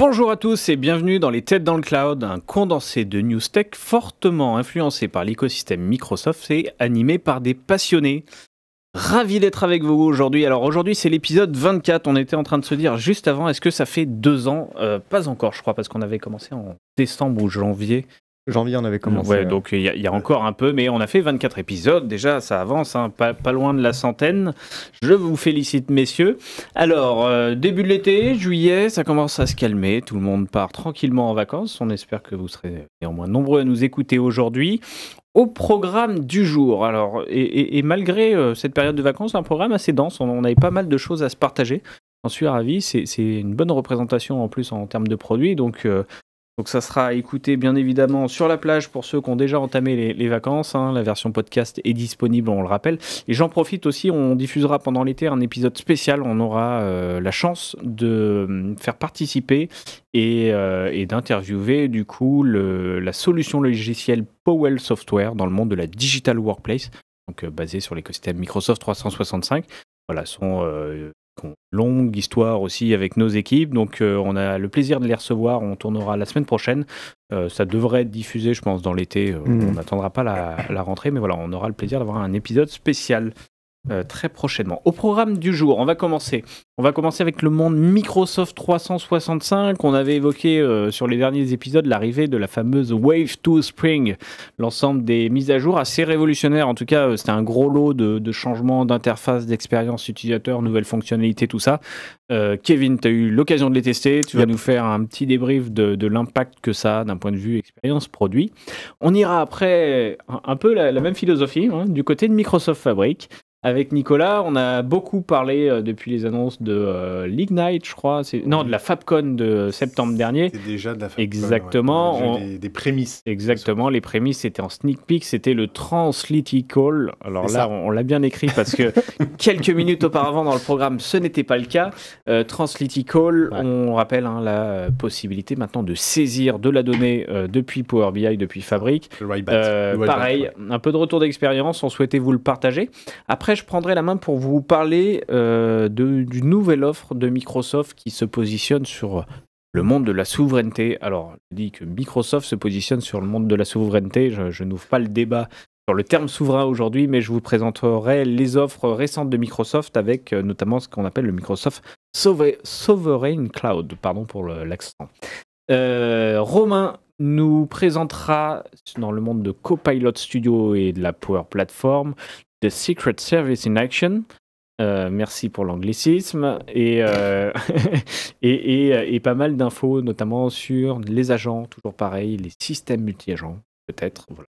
Bonjour à tous et bienvenue dans les Têtes dans le Cloud, un condensé de news tech fortement influencé par l'écosystème Microsoft et animé par des passionnés. Ravi d'être avec vous aujourd'hui. Alors aujourd'hui c'est l'épisode 24, on était en train de se dire juste avant, est-ce que ça fait 2 ans Pas encore je crois, parce qu'on avait commencé en décembre ou janvier. Janvier, on avait commencé. Ouais, donc il y a encore un peu, mais on a fait 24 épisodes. Déjà, ça avance, hein, pas loin de la centaine. Je vous félicite, messieurs. Alors, début de l'été, juillet, ça commence à se calmer. Tout le monde part tranquillement en vacances. On espère que vous serez néanmoins nombreux à nous écouter aujourd'hui. Au programme du jour, alors, et malgré cette période de vacances, un programme assez dense. On avait pas mal de choses à se partager. J'en suis ravi. C'est une bonne représentation en plus en termes de produits. Donc ça sera à écouter bien évidemment sur la plage pour ceux qui ont déjà entamé les vacances. Hein. La version podcast est disponible, on le rappelle. Et j'en profite aussi, on diffusera pendant l'été un épisode spécial. On aura la chance de faire participer et d'interviewer du coup la solution logicielle Powell Software dans le monde de la Digital Workplace, donc basée sur l'écosystème Microsoft 365. Voilà, une longue histoire aussi avec nos équipes, donc on a le plaisir de les recevoir. On tournera la semaine prochaine, ça devrait être diffusé je pense dans l'été, on n'attendra pas la rentrée, mais voilà, on aura le plaisir d'avoir un épisode spécial très prochainement. Au programme du jour, on va commencer avec le monde Microsoft 365. On avait évoqué sur les derniers épisodes l'arrivée de la fameuse Wave 2 Spring, l'ensemble des mises à jour assez révolutionnaires. En tout cas, c'était un gros lot de changements d'interface, d'expérience utilisateur, nouvelles fonctionnalités, tout ça. Kevin, tu as eu l'occasion de les tester. Tu vas nous faire un petit débrief de l'impact que ça a d'un point de vue expérience produit. On ira après un peu la même philosophie du côté de Microsoft Fabric. Avec Nicolas, on a beaucoup parlé depuis les annonces de l'Ignite, je crois. Non, de la FabCon de septembre dernier. C'était déjà de la FabCon. Exactement. Ouais. Des prémices. Exactement. Les prémices étaient en sneak peek. C'était le Translytical. Alors là, on l'a bien écrit parce que quelques minutes auparavant dans le programme, ce n'était pas le cas. Translytical, on rappelle la possibilité maintenant de saisir de la donnée depuis Power BI, depuis Fabric. Pareil, un peu de retour d'expérience. On souhaitait vous le partager. Après, je prendrai la main pour vous parler d'une nouvelle offre de Microsoft qui se positionne sur le monde de la souveraineté. Alors, je dis que Microsoft se positionne sur le monde de la souveraineté. Je n'ouvre pas le débat sur le terme souverain aujourd'hui, mais je vous présenterai les offres récentes de Microsoft avec notamment ce qu'on appelle le Microsoft Sovereign Cloud. Pardon pour l'accent. Romain nous présentera dans le monde de Copilot Studio et de la Power Platform The Secret Service in Action. Merci pour l'anglicisme. Et pas mal d'infos, notamment sur les agents, toujours pareil, les systèmes multi-agents, peut-être. Voilà,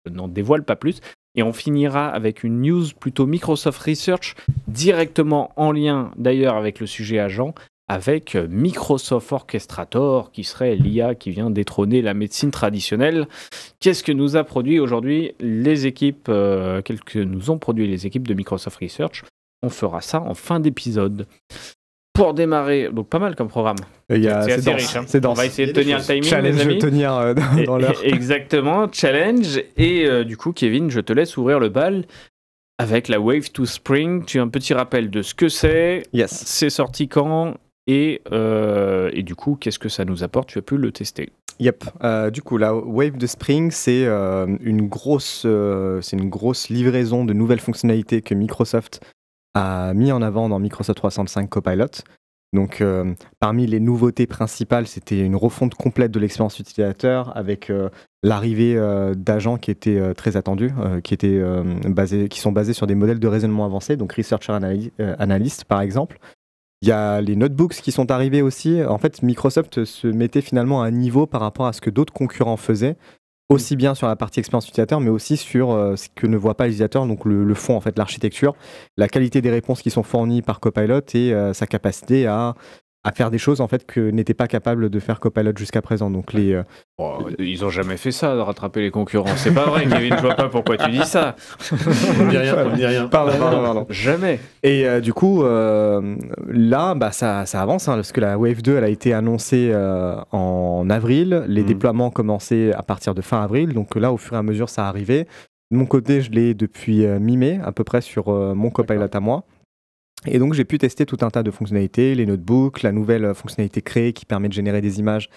je n'en dévoile pas plus. Et on finira avec une news plutôt Microsoft Research, directement en lien d'ailleurs avec le sujet agent, avec Microsoft Orchestrator, qui serait l'IA qui vient détrôner la médecine traditionnelle. Qu'est-ce que nous a produit aujourd'hui les équipes, que nous ont produit les équipes de Microsoft Research? On fera ça en fin d'épisode. Pour démarrer, donc pas mal comme programme. C'est assez riche. C'est dense. On va essayer de tenir le timing, challenge, les amis. Tenir dans l'heure. Exactement, challenge. Et du coup, Kevin, je te laisse ouvrir le bal. Avec la Wave 2 Spring, tu as un petit rappel de ce que c'est. Yes. C'est sorti quand? Et du coup, qu'est-ce que ça nous apporte? Tu as pu le tester. Yep. Du coup, la Wave de Spring, c'est une grosse livraison de nouvelles fonctionnalités que Microsoft a mis en avant dans Microsoft 365 Copilot. Donc, parmi les nouveautés principales, c'était une refonte complète de l'expérience utilisateur avec l'arrivée d'agents qui étaient très attendus, qui sont basés sur des modèles de raisonnement avancés, donc Researcher Analyst par exemple. Il y a les notebooks qui sont arrivés aussi. En fait, Microsoft se mettait finalement à un niveau par rapport à ce que d'autres concurrents faisaient, aussi bien sur la partie expérience utilisateur, mais aussi sur ce que ne voit pas l'utilisateur, donc le fond, en fait, l'architecture, la qualité des réponses qui sont fournies par Copilot et sa capacité à faire des choses en fait que n'était pas capable de faire Copilot jusqu'à présent. Donc ils ont jamais fait ça, de rattraper les concurrents. C'est pas vrai, Kevin, je vois pas pourquoi tu dis ça. On dit rien. Pardon. Jamais. Et du coup, là, ça avance, parce que la Wave 2, elle a été annoncée en avril. Les déploiements ont commencé à partir de fin avril. Donc là, au fur et à mesure, ça arrivait. De mon côté, je l'ai depuis mi-mai, à peu près, sur mon Copilot à moi. Et donc j'ai pu tester tout un tas de fonctionnalités, les notebooks, la nouvelle fonctionnalité créée qui permet de générer des images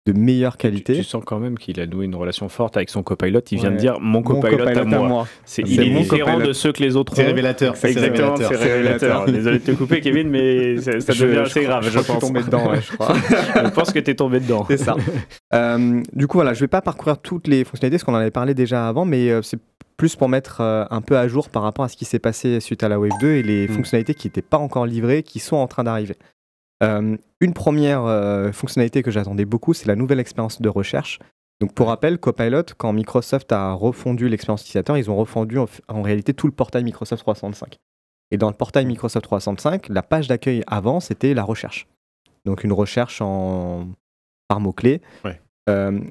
de meilleure qualité. Tu sens quand même qu'il a noué une relation forte avec son copilote. Il vient de dire mon copilote à moi. Il est différent de ceux que les autres ont. C'est révélateur. Exactement, c'est révélateur. Désolé de te couper, Kevin, mais ça devient assez grave, je pense. Tombé dedans, je crois. Je pense que tu es tombé dedans. C'est ça. Du coup, voilà, je ne vais pas parcourir toutes les fonctionnalités, parce qu'on en avait parlé déjà avant, mais c'est plus pour mettre un peu à jour par rapport à ce qui s'est passé suite à la Wave 2 et les fonctionnalités qui n'étaient pas encore livrées, qui sont en train d'arriver. Une première fonctionnalité que j'attendais beaucoup, c'est la nouvelle expérience de recherche. Donc pour rappel, Copilot, quand Microsoft a refondu l'expérience utilisateur, ils ont refondu en réalité tout le portail Microsoft 365. Et dans le portail Microsoft 365, la page d'accueil avant, c'était la recherche. Donc une recherche par mots-clés. Ouais.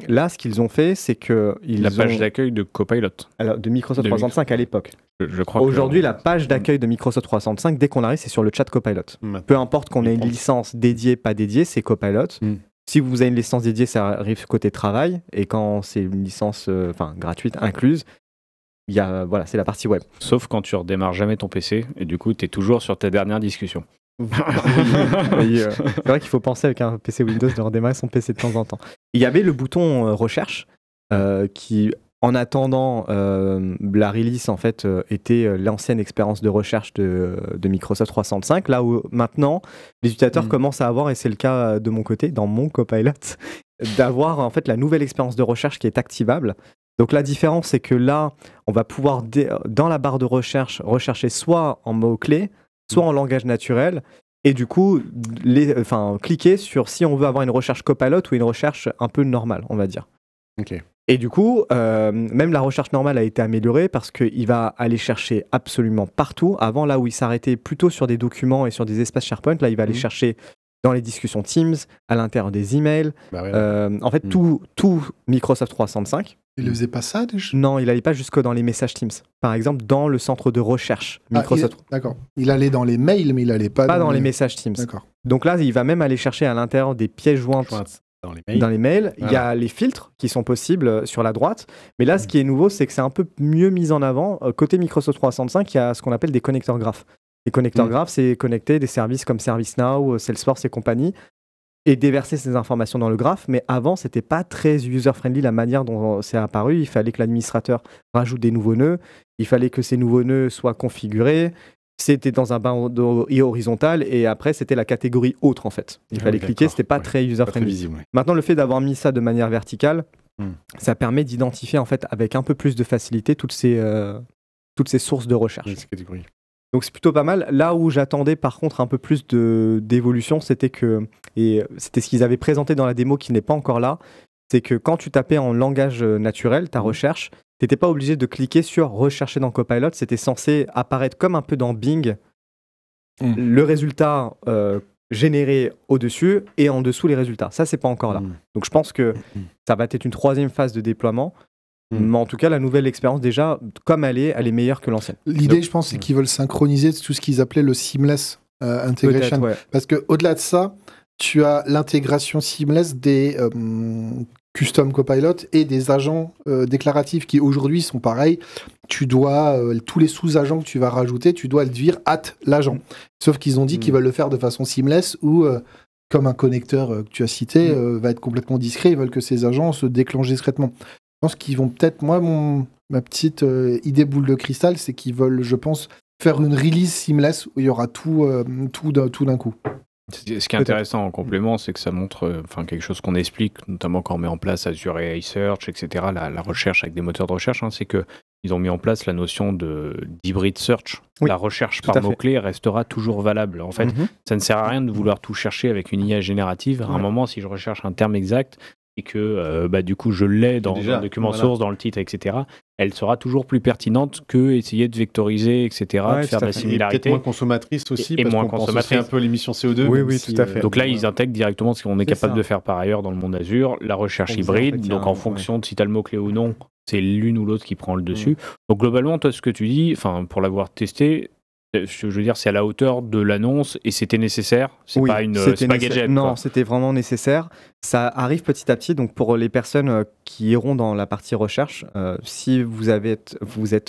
Là, ce qu'ils ont fait, c'est que la page d'accueil de Copilot. Alors, de Microsoft 365 à l'époque. Je crois aujourd'hui, la page d'accueil de Microsoft 365, dès qu'on arrive, c'est sur le chat Copilot. Peu importe qu'on ait une licence dédiée, pas dédiée, c'est Copilot. Si vous avez une licence dédiée, ça arrive côté travail. Et quand c'est une licence gratuite, incluse, voilà, c'est la partie web. Sauf quand tu redémarres jamais ton PC et du coup, tu es toujours sur ta dernière discussion. C'est vrai qu'il faut penser avec un PC Windows de redémarrer son PC de temps en temps. Il y avait le bouton recherche qui, en attendant la release, en fait, était l'ancienne expérience de recherche de Microsoft 365. Là où maintenant, les utilisateurs commencent à avoir, et c'est le cas de mon côté, dans mon Copilot, d'avoir en fait la nouvelle expérience de recherche qui est activable. Donc la différence, c'est que là, on va pouvoir, dans la barre de recherche, rechercher soit en mots-clés, soit en langage naturel, et du coup, cliquer sur si on veut avoir une recherche Copilot ou une recherche un peu normale, on va dire. Ok. Et du coup, même la recherche normale a été améliorée parce qu'il va aller chercher absolument partout. Avant, là où il s'arrêtait plutôt sur des documents et sur des espaces SharePoint, là, il va aller chercher dans les discussions Teams, à l'intérieur des emails. En fait, tout Microsoft 365. Il ne faisait pas ça déjà ? Non, il n'allait pas jusque dans les messages Teams. Par exemple, dans le centre de recherche Microsoft. D'accord. Il allait dans les mails, mais il n'allait pas dans les messages Teams. D'accord. Donc là, il va même aller chercher à l'intérieur des pièces jointes dans les mails. Voilà. Il y a les filtres qui sont possibles sur la droite. Mais là, ce qui est nouveau, c'est que c'est un peu mieux mis en avant. Côté Microsoft 365, il y a ce qu'on appelle des connecteurs graphes. Les connecteurs graphes, c'est connecter des services comme ServiceNow, Salesforce et compagnie, et déverser ces informations dans le graphe. Mais avant, c'était pas très user-friendly la manière dont c'est apparu. Il fallait que l'administrateur rajoute des nouveaux nœuds. Il fallait que ces nouveaux nœuds soient configurés. C'était dans un bandeau horizontal. Et après, c'était la catégorie autre, en fait. Il fallait cliquer. C'était pas très user-friendly. Maintenant, le fait d'avoir mis ça de manière verticale, ça permet d'identifier, en fait, avec un peu plus de facilité toutes ces sources de recherche. Donc c'est plutôt pas mal. Là où j'attendais par contre un peu plus d'évolution, c'était ce qu'ils avaient présenté dans la démo qui n'est pas encore là, c'est que quand tu tapais en langage naturel ta recherche, tu n'étais pas obligé de cliquer sur rechercher dans Copilot, c'était censé apparaître comme un peu dans Bing, le résultat généré au-dessus et en dessous les résultats. Ça, c'est pas encore là. Donc je pense que ça va être une troisième phase de déploiement. Mais en tout cas, la nouvelle expérience, déjà, comme elle est meilleure que l'ancienne. L'idée, je pense, c'est qu'ils veulent synchroniser tout ce qu'ils appelaient le seamless integration. Ouais. Parce qu'au-delà de ça, tu as l'intégration seamless des custom copilot et des agents déclaratifs qui, aujourd'hui, sont pareils. Tu dois, tous les sous-agents que tu vas rajouter, tu dois le dire at l'agent. Sauf qu'ils ont dit qu'ils veulent le faire de façon seamless ou... comme un connecteur que tu as cité, va être complètement discret. Ils veulent que ces agents se déclenchent discrètement. Je pense qu'ils vont peut-être, ma petite idée boule de cristal, c'est qu'ils veulent, je pense, faire une release seamless où il y aura tout d'un coup. Ce qui est intéressant en complément, c'est que ça montre quelque chose qu'on explique, notamment quand on met en place Azure AI Search, etc., la recherche avec des moteurs de recherche, c'est qu'ils ont mis en place la notion d'hybrid search. Oui, la recherche par mots-clés restera toujours valable. En fait, ça ne sert à rien de vouloir tout chercher avec une IA générative. À un moment, si je recherche un terme exact, et que du coup je l'ai dans le document source, dans le titre, etc., elle sera toujours plus pertinente que essayer de vectoriser, etc., de faire de la similarité. Et peut-être moins consommatrice aussi, et parce moins qu'on pense aussi un peu à l'émission CO2. Oui, tout à fait. Donc là, ils intègrent directement ce qu'on est capable de faire par ailleurs dans le monde Azure, la recherche hybride, donc en fonction de si tu as le mot-clé ou non, c'est l'une ou l'autre qui prend le dessus. Donc globalement, toi, ce que tu dis, pour l'avoir testé, je veux dire, c'est à la hauteur de l'annonce et c'était nécessaire. C'est pas gadget. Non, c'était vraiment nécessaire. Ça arrive petit à petit. Donc pour les personnes qui iront dans la partie recherche, si vous êtes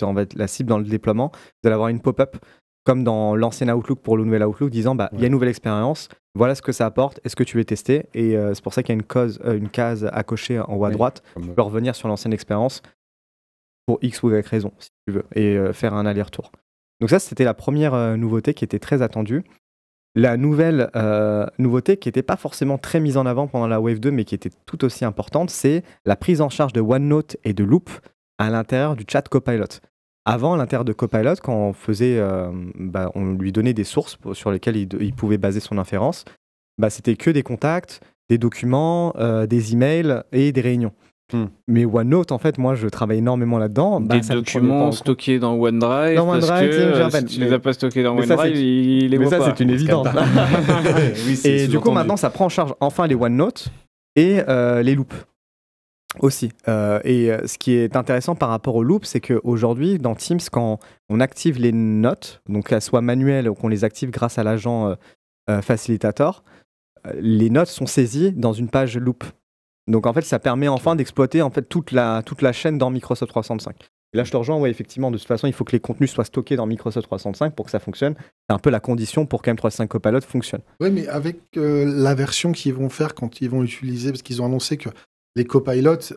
en fait la cible dans le déploiement, vous allez avoir une pop-up comme dans l'ancien Outlook pour le nouvel Outlook, disant il y a une nouvelle expérience, voilà ce que ça apporte, est-ce que tu veux tester? Et c'est pour ça qu'il y a une case à cocher en haut à droite. Tu peux revenir sur l'ancienne expérience pour X ou Y raison, si tu veux, et faire un aller-retour. Donc ça, c'était la première nouveauté qui était très attendue. La nouvelle nouveauté qui n'était pas forcément très mise en avant pendant la Wave 2, mais qui était tout aussi importante, c'est la prise en charge de OneNote et de Loop à l'intérieur du chat Copilot. Avant, à l'intérieur de Copilot, quand on faisait, on lui donnait des sources sur lesquelles il pouvait baser son inférence, c'était que des contacts, des documents, des emails et des réunions. Mais OneNote, en fait, moi, je travaille énormément là-dedans. Des documents stockés dans OneDrive. Dans OneDrive, si tu les as pas stockés dans OneDrive, il les voit pas. Mais ça, c'est une évidence. Et du coup, maintenant, ça prend en charge enfin les OneNote et les loops aussi. Et ce qui est intéressant par rapport aux loops, c'est qu'aujourd'hui, dans Teams, quand on active les notes, donc qu'elles soient manuelles ou qu'on les active grâce à l'agent facilitator, les notes sont saisies dans une page loop. Donc en fait, ça permet enfin d'exploiter en fait toute la chaîne dans Microsoft 365. Et là, je te rejoins, effectivement, de toute façon, il faut que les contenus soient stockés dans Microsoft 365 pour que ça fonctionne. C'est un peu la condition pour qu'M365 Copilot fonctionne. Oui, mais avec la version qu'ils vont faire quand ils vont utiliser, parce qu'ils ont annoncé que les copilotes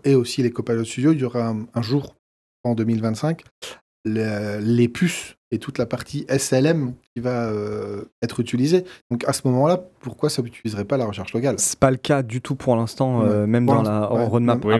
et aussi les Copilot Studio, il y aura un jour en 2025, les puces et toute la partie SLM qui va être utilisée. Donc à ce moment-là, pourquoi ça n'utiliserait pas la recherche locale? C'est pas le cas du tout pour l'instant, même dans la roadmap. Oui,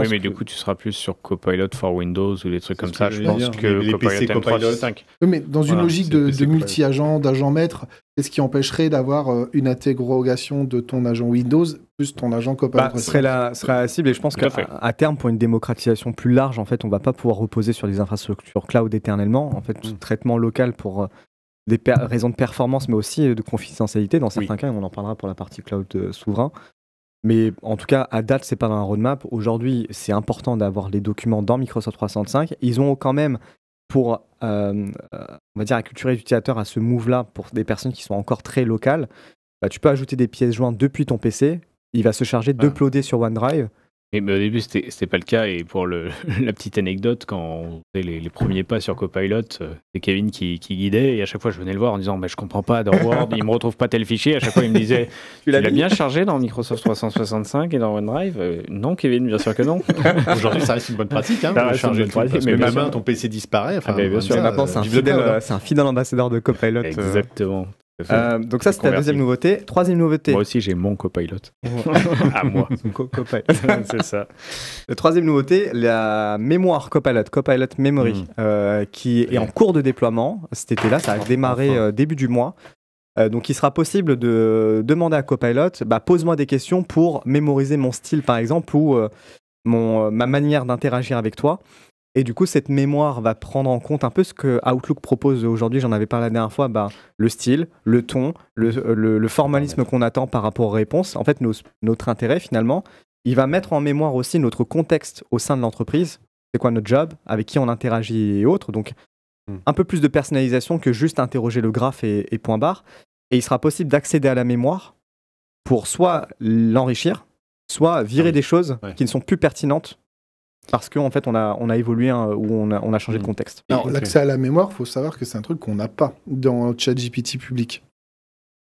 mais du coup, tu seras plus sur Copilot for Windows ou des trucs comme ça, je pense, que les Copilot PC M365. Oui, mais dans une logique de multi-agent, d'agent maître, qu'est-ce qui empêcherait d'avoir une interrogation de ton agent Windows plus ton agent Copilot? Ce serait la cible, et je pense qu'à terme, pour une démocratisation plus large, en fait, on va pas pouvoir reposer sur des infrastructures cloud éternellement. En fait, traitement local pour des raisons de performance, mais aussi de confidentialité. Dans certains cas, on en parlera pour la partie cloud souverain. Mais en tout cas, à date, c'est pas dans la roadmap. Aujourd'hui, c'est important d'avoir les documents dans Microsoft 365. Ils ont quand même, pour, on va dire, acculturer l'utilisateur à ce move-là, pour des personnes qui sont encore très locales, tu peux ajouter des pièces jointes depuis ton PC. Il va se charger d'uploader sur OneDrive. Mais au début, c'était pas le cas. Et pour la petite anecdote, quand on faisait les premiers pas sur Copilot, c'est Kevin qui guidait. Et à chaque fois, je venais le voir en disant je comprends pas dans Word, il me retrouve pas tel fichier. À chaque fois, il me disait tu l'as bien chargé dans Microsoft 365 et dans OneDrive? Non, Kevin, bien sûr que non. Aujourd'hui, ça reste une bonne pratique. Ça reste une bonne pratique. Mais ma main, ton PC disparaît. Bien sûr. Maintenant, c'est un fidèle ambassadeur de Copilot. Exactement. Donc ça, c'était la deuxième nouveauté. Troisième nouveauté. Moi aussi, j'ai mon Copilot. À moi. Copilot. C'est ça. La troisième nouveauté, la mémoire Copilot Memory, qui est en cours de déploiement. Cet été-là, ça a démarré début du mois. Donc il sera possible de demander à Copilot, pose-moi des questions pour mémoriser mon style, par exemple, ou ma manière d'interagir avec toi. Et du coup, cette mémoire va prendre en compte un peu ce que Outlook propose aujourd'hui. J'en avais parlé la dernière fois, le style, le ton, le formalisme qu'on attend par rapport aux réponses. En fait, notre intérêt, finalement, il va mettre en mémoire aussi notre contexte au sein de l'entreprise. C'est quoi notre job, avec qui on interagit et autres. Donc, un peu plus de personnalisation que juste interroger le graphe et point barre. Et il sera possible d'accéder à la mémoire pour soit l'enrichir, soit virer des choses qui ne sont plus pertinentes parce qu'en fait, on a évolué ou on a changé de contexte. Alors, l'accès à la mémoire, il faut savoir que c'est un truc qu'on n'a pas dans ChatGPT public.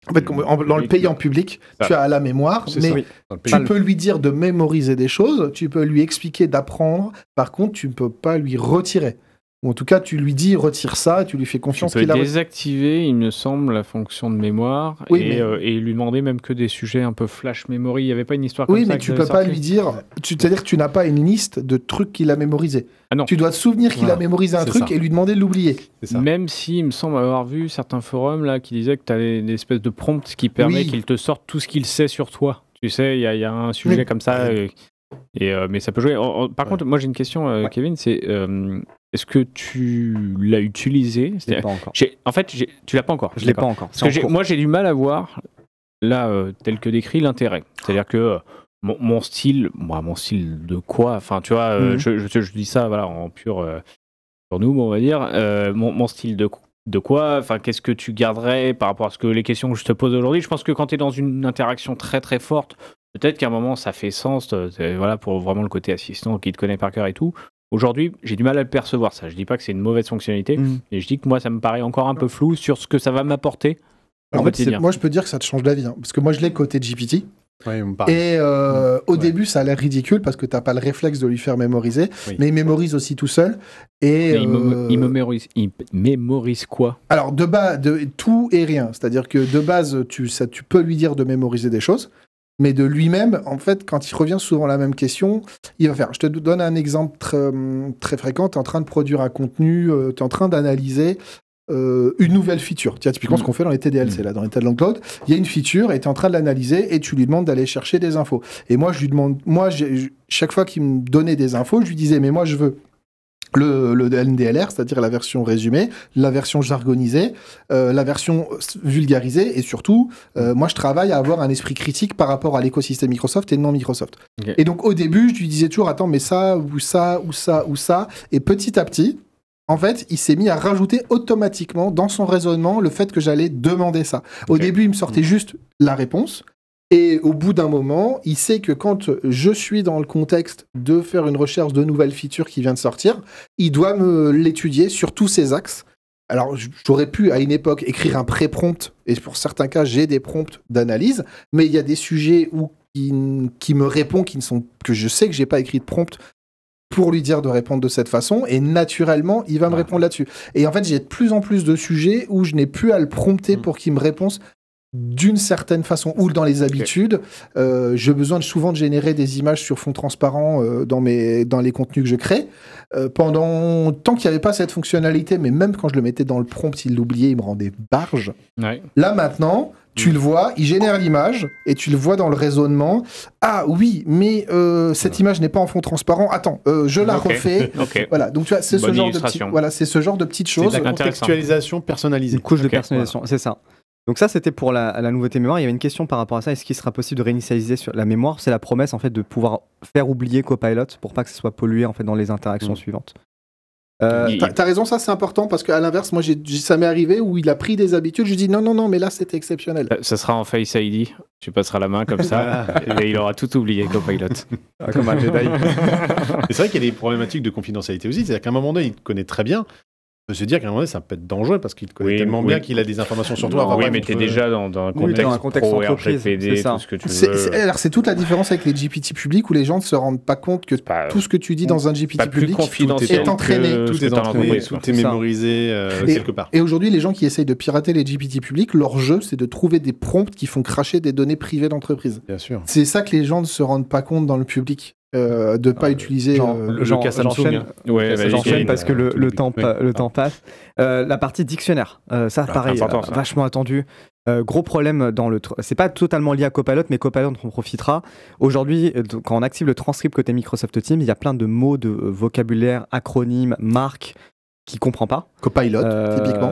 En fait, dans le payant public, tu as la mémoire, mais tu peux lui dire de mémoriser des choses, tu peux lui expliquer d'apprendre, par contre, tu ne peux pas lui retirer. Ou en tout cas, tu lui dis retire ça, tu lui fais confiance. Tu peux désactiver, il me semble, la fonction de mémoire et lui demander même que des sujets un peu flash memory. Il n'y avait pas une histoire comme ça? Oui, mais tu ne peux pas lui dire. C'est-à-dire que tu n'as pas une liste de trucs qu'il a mémorisés. Ah non. Tu dois te souvenir qu'il a mémorisé un truc et lui demander de l'oublier. Même si, il me semble avoir vu certains forums là, qui disaient que tu as une espèce de prompt qui permet qu'il te sorte tout ce qu'il sait sur toi. Tu sais, il y a un sujet comme ça. Mais ça peut jouer. Par contre, moi j'ai une question, Kevin, c'est est-ce que tu l'as utilisé? Je l'ai pas encore. En fait, tu l'as pas encore. Je l'ai pas encore. Parce que moi j'ai du mal à voir là tel que décrit l'intérêt. C'est-à-dire que mon style de quoi? Enfin, tu vois, je dis ça voilà en pur pour nous, on va dire. Mon style de quoi? Enfin, qu'est-ce que tu garderais par rapport à ce que les questions que je te pose aujourd'hui? Je pense que quand tu es dans une interaction très très forte, peut-être qu'à un moment ça fait sens, voilà, pour vraiment le côté assistant qui te connaît par cœur et tout. Aujourd'hui, j'ai du mal à le percevoir, ça. Je dis pas que c'est une mauvaise fonctionnalité, mais je dis que moi, ça me paraît encore un peu flou sur ce que ça va m'apporter. En fait, moi, je peux dire que ça te change la vie. Parce que moi, je l'ai côté GPT. Ouais, Et au début, ça a l'air ridicule parce que t'as pas le réflexe de lui faire mémoriser, mais il mémorise aussi tout seul. Et il mémorise quoi? Alors, de tout et rien. C'est-à-dire que de base, tu peux lui dire de mémoriser des choses. Mais de lui-même, en fait, quand il revient souvent à la même question, il va faire. Je te donne un exemple très fréquent. Tu es en train de produire un contenu, tu es en train d'analyser une nouvelle feature. Tiens, typiquement ce qu'on fait dans les TDLC, là, dans les Talent Cloud. Il y a une feature et tu es en train de l'analyser et tu lui demandes d'aller chercher des infos. Et moi, je lui demande, chaque fois qu'il me donnait des infos, je lui disais, mais moi, je veux le NDLR, c'est-à-dire la version résumée, la version jargonisée, la version vulgarisée, et surtout, moi je travaille à avoir un esprit critique par rapport à l'écosystème Microsoft et non Microsoft. Okay. Et donc au début, je lui disais toujours, attends, mais ça, ou ça, ou ça, ou ça, et petit à petit, en fait, il s'est mis à rajouter automatiquement dans son raisonnement le fait que j'allais demander ça. Au début, il me sortait juste la réponse. Et au bout d'un moment, il sait que quand je suis dans le contexte de faire une recherche de nouvelles features qui vient de sortir, il doit me l'étudier sur tous ses axes. Alors, j'aurais pu, à une époque, écrire un pré-prompt, et pour certains cas, j'ai des prompts d'analyse, mais il y a des sujets qui me répondent, que je sais que j'ai pas écrit de prompt pour lui dire de répondre de cette façon, et naturellement, il va me répondre là-dessus. Et en fait, j'ai de plus en plus de sujets où je n'ai plus à le prompter pour qu'il me réponde d'une certaine façon, ou dans les habitudes, j'ai besoin souvent de générer des images sur fond transparent dans les contenus que je crée. Tant qu'il n'y avait pas cette fonctionnalité, mais même quand je le mettais dans le prompt, il l'oubliait, il me rendait barge. Ouais. Là maintenant, tu le vois, il génère l'image et tu le vois dans le raisonnement. Ah oui, mais cette image n'est pas en fond transparent. Attends, je la refais. Voilà, donc tu vois, c'est ce genre de petites choses. C'est de la contextualisation personnalisée. Une couche de personnalisation, c'est ça. Donc ça, c'était pour la nouveauté mémoire. Il y avait une question par rapport à ça. Est-ce qu'il sera possible de réinitialiser sur la mémoire? C'est la promesse en fait de pouvoir faire oublier Copilot pour pas que ce soit pollué en fait dans les interactions suivantes. T'as raison, ça c'est important parce qu'à l'inverse, moi ça m'est arrivé où il a pris des habitudes. Je dis non, mais là c'était exceptionnel. Ça sera en Face ID. Tu passeras la main comme ça et il aura tout oublié, Copilot. Comme un Jedi. C'est vrai qu'il y a des problématiques de confidentialité aussi. C'est-à-dire qu'à un moment donné, il te connaît très bien. On peut se dire qu'à un moment donné, ça peut être dangereux parce qu'il te connaît tellement bien qu'il a des informations sur toi. Oui, mais tu es déjà dans un contexte pro RGPD, tout ce que tu veux. Alors, c'est toute la différence avec les GPT publics où les gens ne se rendent pas compte que tout ce que tu dis dans un GPT public est entraîné. Tout est entraîné, tout est mémorisé quelque part. Et aujourd'hui, les gens qui essayent de pirater les GPT publics, leur jeu, c'est de trouver des prompts qui font cracher des données privées d'entreprise. Bien sûr. C'est ça que les gens ne se rendent pas compte dans le public. De pas utiliser le cas Samsung. J'enchaîne parce que le temps passe. La partie dictionnaire, ça pareil, vachement attendu. Gros problème c'est pas totalement lié à Copilot, mais Copilot en profitera. Aujourd'hui, quand on active le transcript côté Microsoft Teams, il y a plein de mots, de vocabulaire, acronymes, marques qui comprend pas. Copilot, typiquement.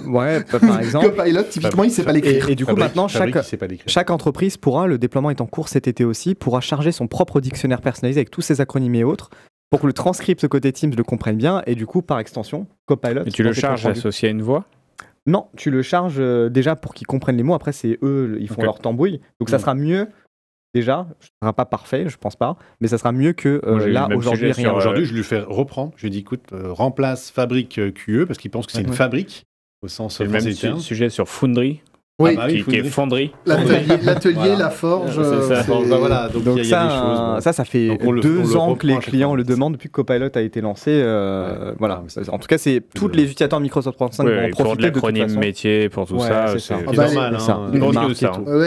Ouais, par exemple. Copilot, typiquement, il sait pas l'écrire. Et du coup, maintenant, chaque entreprise pourra, le déploiement est en cours cet été aussi, pourra charger son propre dictionnaire personnalisé avec tous ses acronymes et autres, pour que le transcript côté Teams le comprenne bien, et du coup, par extension, Copilot. Et tu le charges associé à une voix? Non, tu le charges déjà pour qu'ils comprennent les mots, après c'est eux, ils font leur tambouille, donc ça sera mieux. Déjà, ce ne sera pas parfait, je pense pas, mais ça sera mieux que là, aujourd'hui, rien. Aujourd'hui, je lui fais reprendre. Je lui dis, écoute, remplace fabrique QE, parce qu'il pense que c'est une fabrique, au sens même sujet sur Foundry. Oui, qui est fonderie. L'atelier, la forge. Voilà, donc il y a des choses. Ça fait 2 ans que les clients le demandent depuis que Copilot a été lancé. Voilà. En tout cas, c'est tous les utilisateurs Microsoft 365 vont en profiter pour de l'acronyme métier, pour tout ça. C'est normal.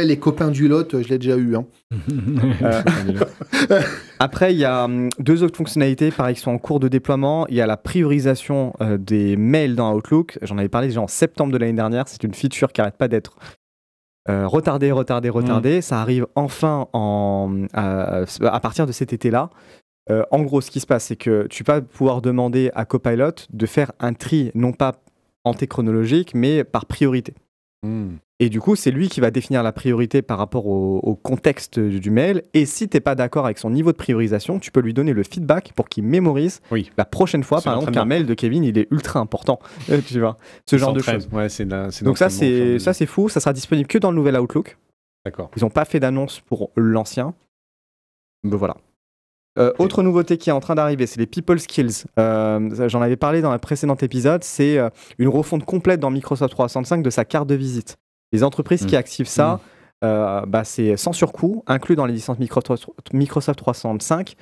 Les copains du lot, je l'ai déjà eu. Après, il y a 2 autres fonctionnalités, pareil, qui sont en cours de déploiement. Il y a la priorisation des mails dans Outlook. J'en avais parlé déjà en septembre de l'année dernière. C'est une feature qui n'arrête pas d'être retardée. Ça arrive enfin à partir de cet été-là. En gros, ce qui se passe, c'est que tu vas pouvoir demander à Copilot de faire un tri, non pas antéchronologique, mais par priorité. Et du coup, c'est lui qui va définir la priorité par rapport au contexte du mail. Et si tu n'es pas d'accord avec son niveau de priorisation, tu peux lui donner le feedback pour qu'il mémorise la prochaine fois, par exemple, qu'un mail de Kevin, il est ultra important. Tu vois, ce genre de choses. Ouais, donc ça, c'est fou. Ça sera disponible que dans le nouvel Outlook. D'accord. Ils n'ont pas fait d'annonce pour l'ancien. Mais voilà. Autre nouveauté qui est en train d'arriver, c'est les People Skills. J'en avais parlé dans un précédent épisode, c'est une refonte complète dans Microsoft 365 de sa carte de visite. Les entreprises qui activent ça, c'est sans surcoût, inclus dans les licences Microsoft 365.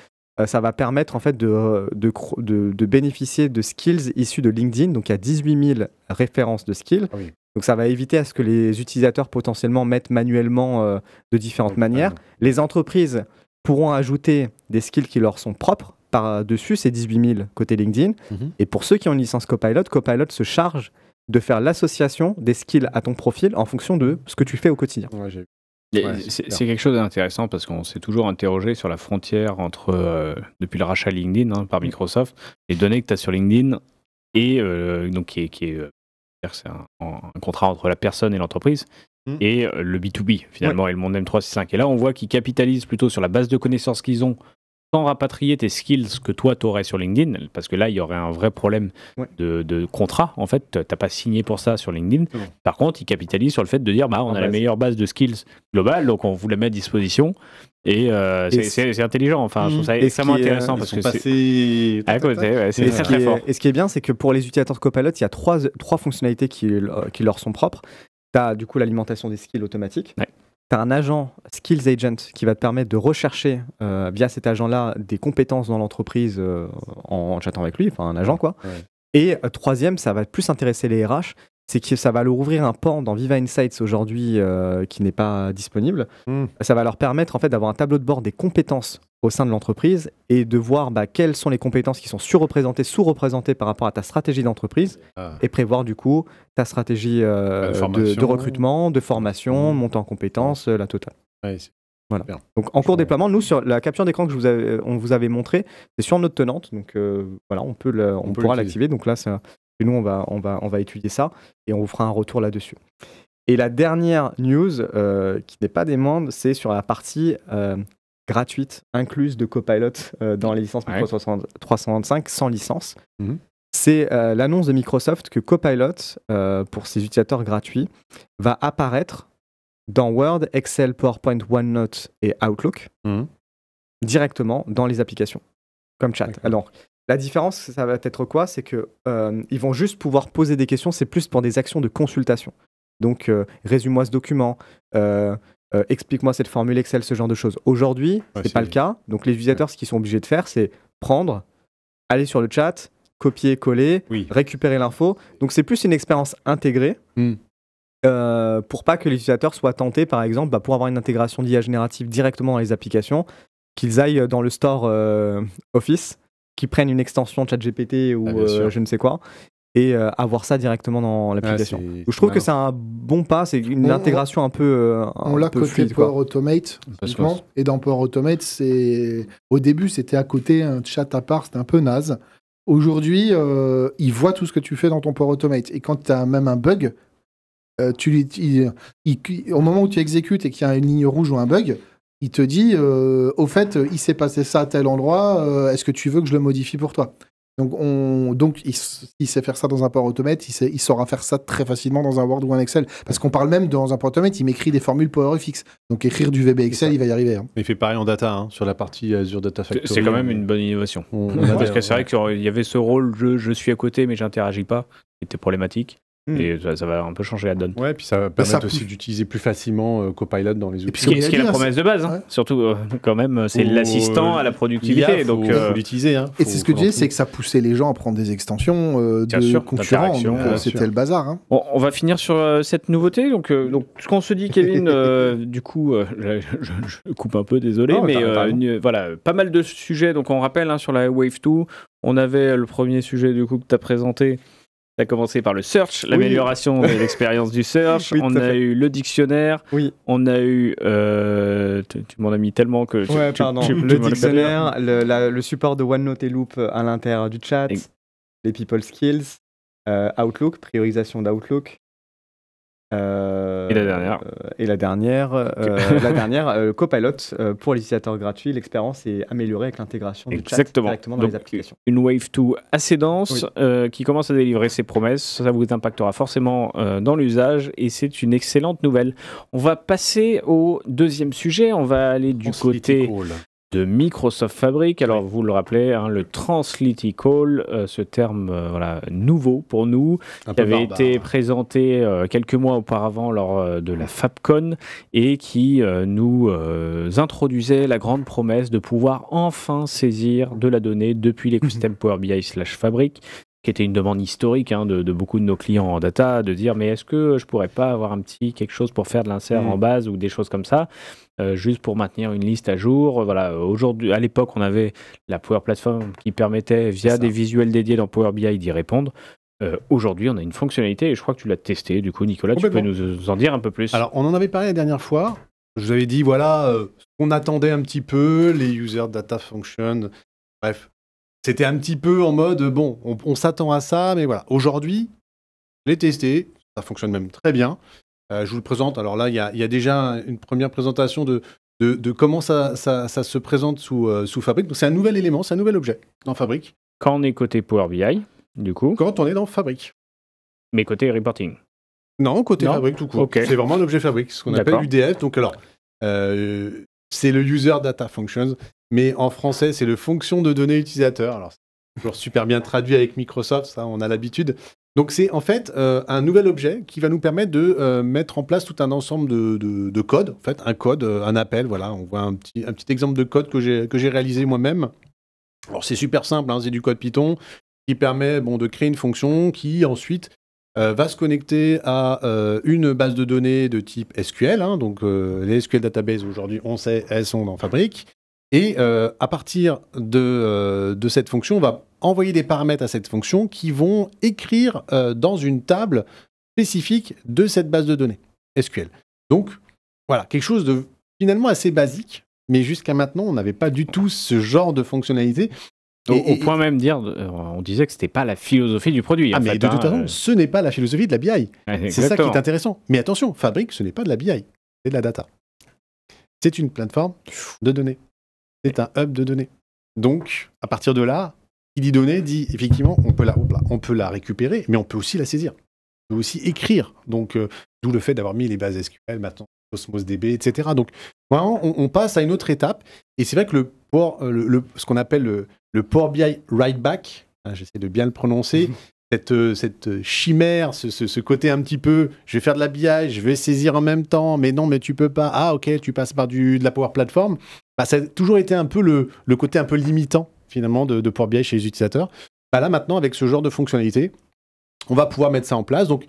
Ça va permettre en fait de bénéficier de skills issus de LinkedIn. Donc il y a 18 000 références de skills. Ah oui. Donc ça va éviter à ce que les utilisateurs potentiellement mettent manuellement de différentes manières. Les entreprises pourront ajouter des skills qui leur sont propres par-dessus ces 18 000 côté LinkedIn. Et pour ceux qui ont une licence Copilot, Copilot se charge de faire l'association des skills à ton profil en fonction de ce que tu fais au quotidien. C'est quelque chose d'intéressant parce qu'on s'est toujours interrogé sur la frontière entre, depuis le rachat LinkedIn par Microsoft, les données que tu as sur LinkedIn et donc c'est un contrat entre la personne et l'entreprise et le B2B finalement et le monde M365. Et là, on voit qu'ils capitalisent plutôt sur la base de connaissances qu'ils ont sans rapatrier tes skills que toi tu aurais sur LinkedIn, parce que là il y aurait un vrai problème de contrat, en fait t'as pas signé pour ça sur LinkedIn. Par contre ils capitalisent sur le fait de dire on a la meilleure base de skills globale, donc on vous la met à disposition et c'est intelligent, enfin je trouve ça extrêmement intéressant parce que c'est très fort. Et ce qui est bien, c'est que pour les utilisateurs de Copilot, il y a trois fonctionnalités qui leur sont propres. Tu as du coup l'alimentation des skills automatique. Tu as un agent Skills Agent qui va te permettre de rechercher via cet agent-là des compétences dans l'entreprise en chattant avec lui, enfin un agent quoi. Et troisième, ça va plus intéresser les RH, c'est que ça va leur ouvrir un pan dans Viva Insights aujourd'hui qui n'est pas disponible. Ça va leur permettre en fait d'avoir un tableau de bord des compétences au sein de l'entreprise et de voir quelles sont les compétences qui sont surreprésentées, sous-représentées par rapport à ta stratégie d'entreprise et prévoir du coup ta stratégie de recrutement, de formation, montée en compétences, la totale. Voilà. Donc en cours de déploiement, nous sur la capture d'écran que on vous avait montré, c'est sur notre tenante, donc voilà, on pourra l'activer. Donc là, nous on va étudier ça et on vous fera un retour là-dessus. Et la dernière news qui n'est pas des moindres, c'est sur la partie gratuite incluse de Copilot dans les licences Microsoft 365 sans licence. C'est l'annonce de Microsoft que Copilot, pour ses utilisateurs gratuits, va apparaître dans Word, Excel, PowerPoint, OneNote et Outlook directement dans les applications, comme chat. Alors, la différence, ça va être quoi? C'est qu'ils vont juste pouvoir poser des questions, c'est plus pour des actions de consultation. Donc, résume-moi ce document, explique-moi cette formule Excel, ce genre de choses. Aujourd'hui, c'est pas le cas. Donc, les utilisateurs, ce qu'ils sont obligés de faire, c'est prendre, aller sur le chat, copier, coller, récupérer l'info. Donc, c'est plus une expérience intégrée. Pour pas que les utilisateurs soient tentés, par exemple, pour avoir une intégration d'IA générative directement dans les applications, qu'ils aillent dans le store Office, qu'ils prennent une extension ChatGPT ou je ne sais quoi, et avoir ça directement dans l'application. Je trouve que c'est un bon pas, c'est une intégration un peu on l'a côté fluide, Power Automate, et dans Power Automate, au début, c'était à côté un chat à part, c'était un peu naze. Aujourd'hui, il voit tout ce que tu fais dans ton Power Automate, et quand tu as même un bug, au moment où tu exécutes et qu'il y a une ligne rouge ou un bug, il te dit au fait, il s'est passé ça à tel endroit, est-ce que tu veux que je le modifie pour toi? Donc il sait faire ça dans un Power Automate, il saura faire ça très facilement dans un Word ou un Excel. Parce qu'on parle même dans un Power Automate, il m'écrit des formules PowerFX. Donc écrire du VB Excel, il va y arriver. Il fait pareil en data, sur la partie Azure Data Factory. C'est quand même une bonne innovation. Parce que c'est vrai qu'il y avait ce rôle, je suis à côté mais j'interagis pas, qui était problématique. Et ça va un peu changer la donne. Ouais, puis ça va permettre aussi d'utiliser plus facilement Copilot dans les outils. Ce qui est la promesse de base, surtout quand même, c'est l'assistant à la productivité. Donc l'utiliser. Et c'est ce que tu dis, c'est que ça poussait les gens à prendre des extensions de concurrents. C'était le bazar. Bon, on va finir sur cette nouveauté. Donc ce qu'on se dit, Kevin, du coup, je coupe un peu, désolé, mais voilà, pas mal de sujets. Donc on rappelle sur la Wave 2, on avait le premier sujet du coup que tu as présenté. Ça a commencé par le search, l'amélioration de l'expérience du search. On a eu le dictionnaire. On a eu. Tu m'en as mis tellement que. Le dictionnaire, le support de OneNote et Loop à l'intérieur du chat, les people skills, Outlook, priorisation d'Outlook. Et la dernière, Copilot pour les utilisateurs gratuits. L'expérience est améliorée avec l'intégration du chat directement dans les applications. Une Wave 2 assez dense qui commence à délivrer ses promesses. Ça vous impactera forcément dans l'usage et c'est une excellente nouvelle. On va passer au deuxième sujet. On va aller du côté de Microsoft Fabric. Alors, vous le rappelez, hein, le Translytical, ce terme nouveau pour nous, qui avait été présenté quelques mois auparavant lors de la FabCon et qui nous introduisait la grande promesse de pouvoir enfin saisir de la donnée depuis l'écosystème Power BI / Fabric, qui était une demande historique de beaucoup de nos clients en data, de dire mais est-ce que je pourrais pas avoir quelque chose pour faire de l'insert en base ou des choses comme ça, juste pour maintenir une liste à jour. Voilà, aujourd'hui, à l'époque, on avait la Power Platform qui permettait via des visuels dédiés dans Power BI d'y répondre. Aujourd'hui, on a une fonctionnalité et je crois que tu l'as testé. Du coup, Nicolas, tu peux nous en dire un peu plus. Alors, on en avait parlé la dernière fois. Je vous avais dit, voilà, on attendait un petit peu, les user data function. Bref, c'était un petit peu en mode, bon, on s'attend à ça, mais voilà. Aujourd'hui, je l'ai testé, ça fonctionne même très bien. Je vous le présente. Alors là, il y a déjà une première présentation de comment ça se présente sous Fabric. Donc, c'est un nouvel élément, c'est un nouvel objet dans Fabric. Quand on est côté Power BI, du coup. Quand on est dans Fabric. Mais côté reporting. Non, côté Fabric tout court. Okay. C'est vraiment un objet Fabric, ce qu'on appelle UDF. Donc alors, c'est le User Data Functions, mais en français, c'est le fonction de données utilisateur. Alors, c'est toujours super bien traduit avec Microsoft, ça, on a l'habitude. Donc, c'est en fait un nouvel objet qui va nous permettre de mettre en place tout un ensemble de codes. En fait, un code, un appel, voilà. On voit un petit exemple de code que j'ai réalisé moi-même. Alors, c'est super simple, hein, c'est du code Python qui permet de créer une fonction qui, ensuite, va se connecter à une base de données de type SQL. Hein, donc, les SQL Database, aujourd'hui, on sait, elles sont dans Fabric. Et à partir de cette fonction, on va envoyer des paramètres à cette fonction qui vont écrire dans une table spécifique de cette base de données SQL. Donc, voilà, quelque chose de finalement assez basique, mais jusqu'à maintenant, on n'avait pas du tout ce genre de fonctionnalité. Au point même dire, on disait que c'était pas la philosophie du produit. Ah, mais de toute façon, ce n'est pas la philosophie de la BI. C'est ça qui est intéressant. Mais attention, Fabric, ce n'est pas de la BI, c'est de la data. C'est une plateforme de données. C'est un hub de données. Donc, à partir de là, qui dit données dit effectivement, on peut la récupérer, mais on peut aussi la saisir. On peut aussi écrire. Donc, d'où le fait d'avoir mis les bases SQL, maintenant Cosmos DB, etc. Donc, vraiment, on passe à une autre étape. Et c'est vrai que ce qu'on appelle le Power BI Write Back, hein, j'essaie de bien le prononcer, cette chimère, ce côté un petit peu, je vais faire de la BI, je vais saisir en même temps, mais non, mais tu peux pas. Ah, ok, tu passes par de la Power Platform. Bah, ça a toujours été un peu le côté un peu limitant, finalement, de Power BI chez les utilisateurs. Bah, là, maintenant, avec ce genre de fonctionnalité, on va pouvoir mettre ça en place. Donc,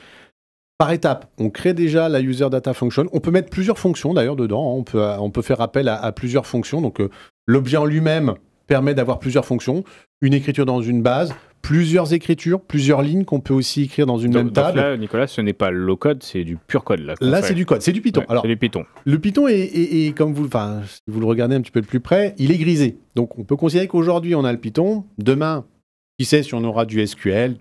par étape, on crée déjà la User Data Function. On peut mettre plusieurs fonctions, d'ailleurs, dedans. On peut faire appel à plusieurs fonctions. Donc, l'objet en lui-même permet d'avoir plusieurs fonctions. Une écriture dans une base, plusieurs écritures, plusieurs lignes qu'on peut aussi écrire dans une même table. Donc là, Nicolas, ce n'est pas le low-code, c'est du pur code. Là, c'est du code, c'est du Python. Ouais, alors, c'est du Python. Le Python est comme si vous le regardez un petit peu de plus près, il est grisé. Donc, on peut considérer qu'aujourd'hui, on a le Python. Demain, qui sait si on aura du SQL,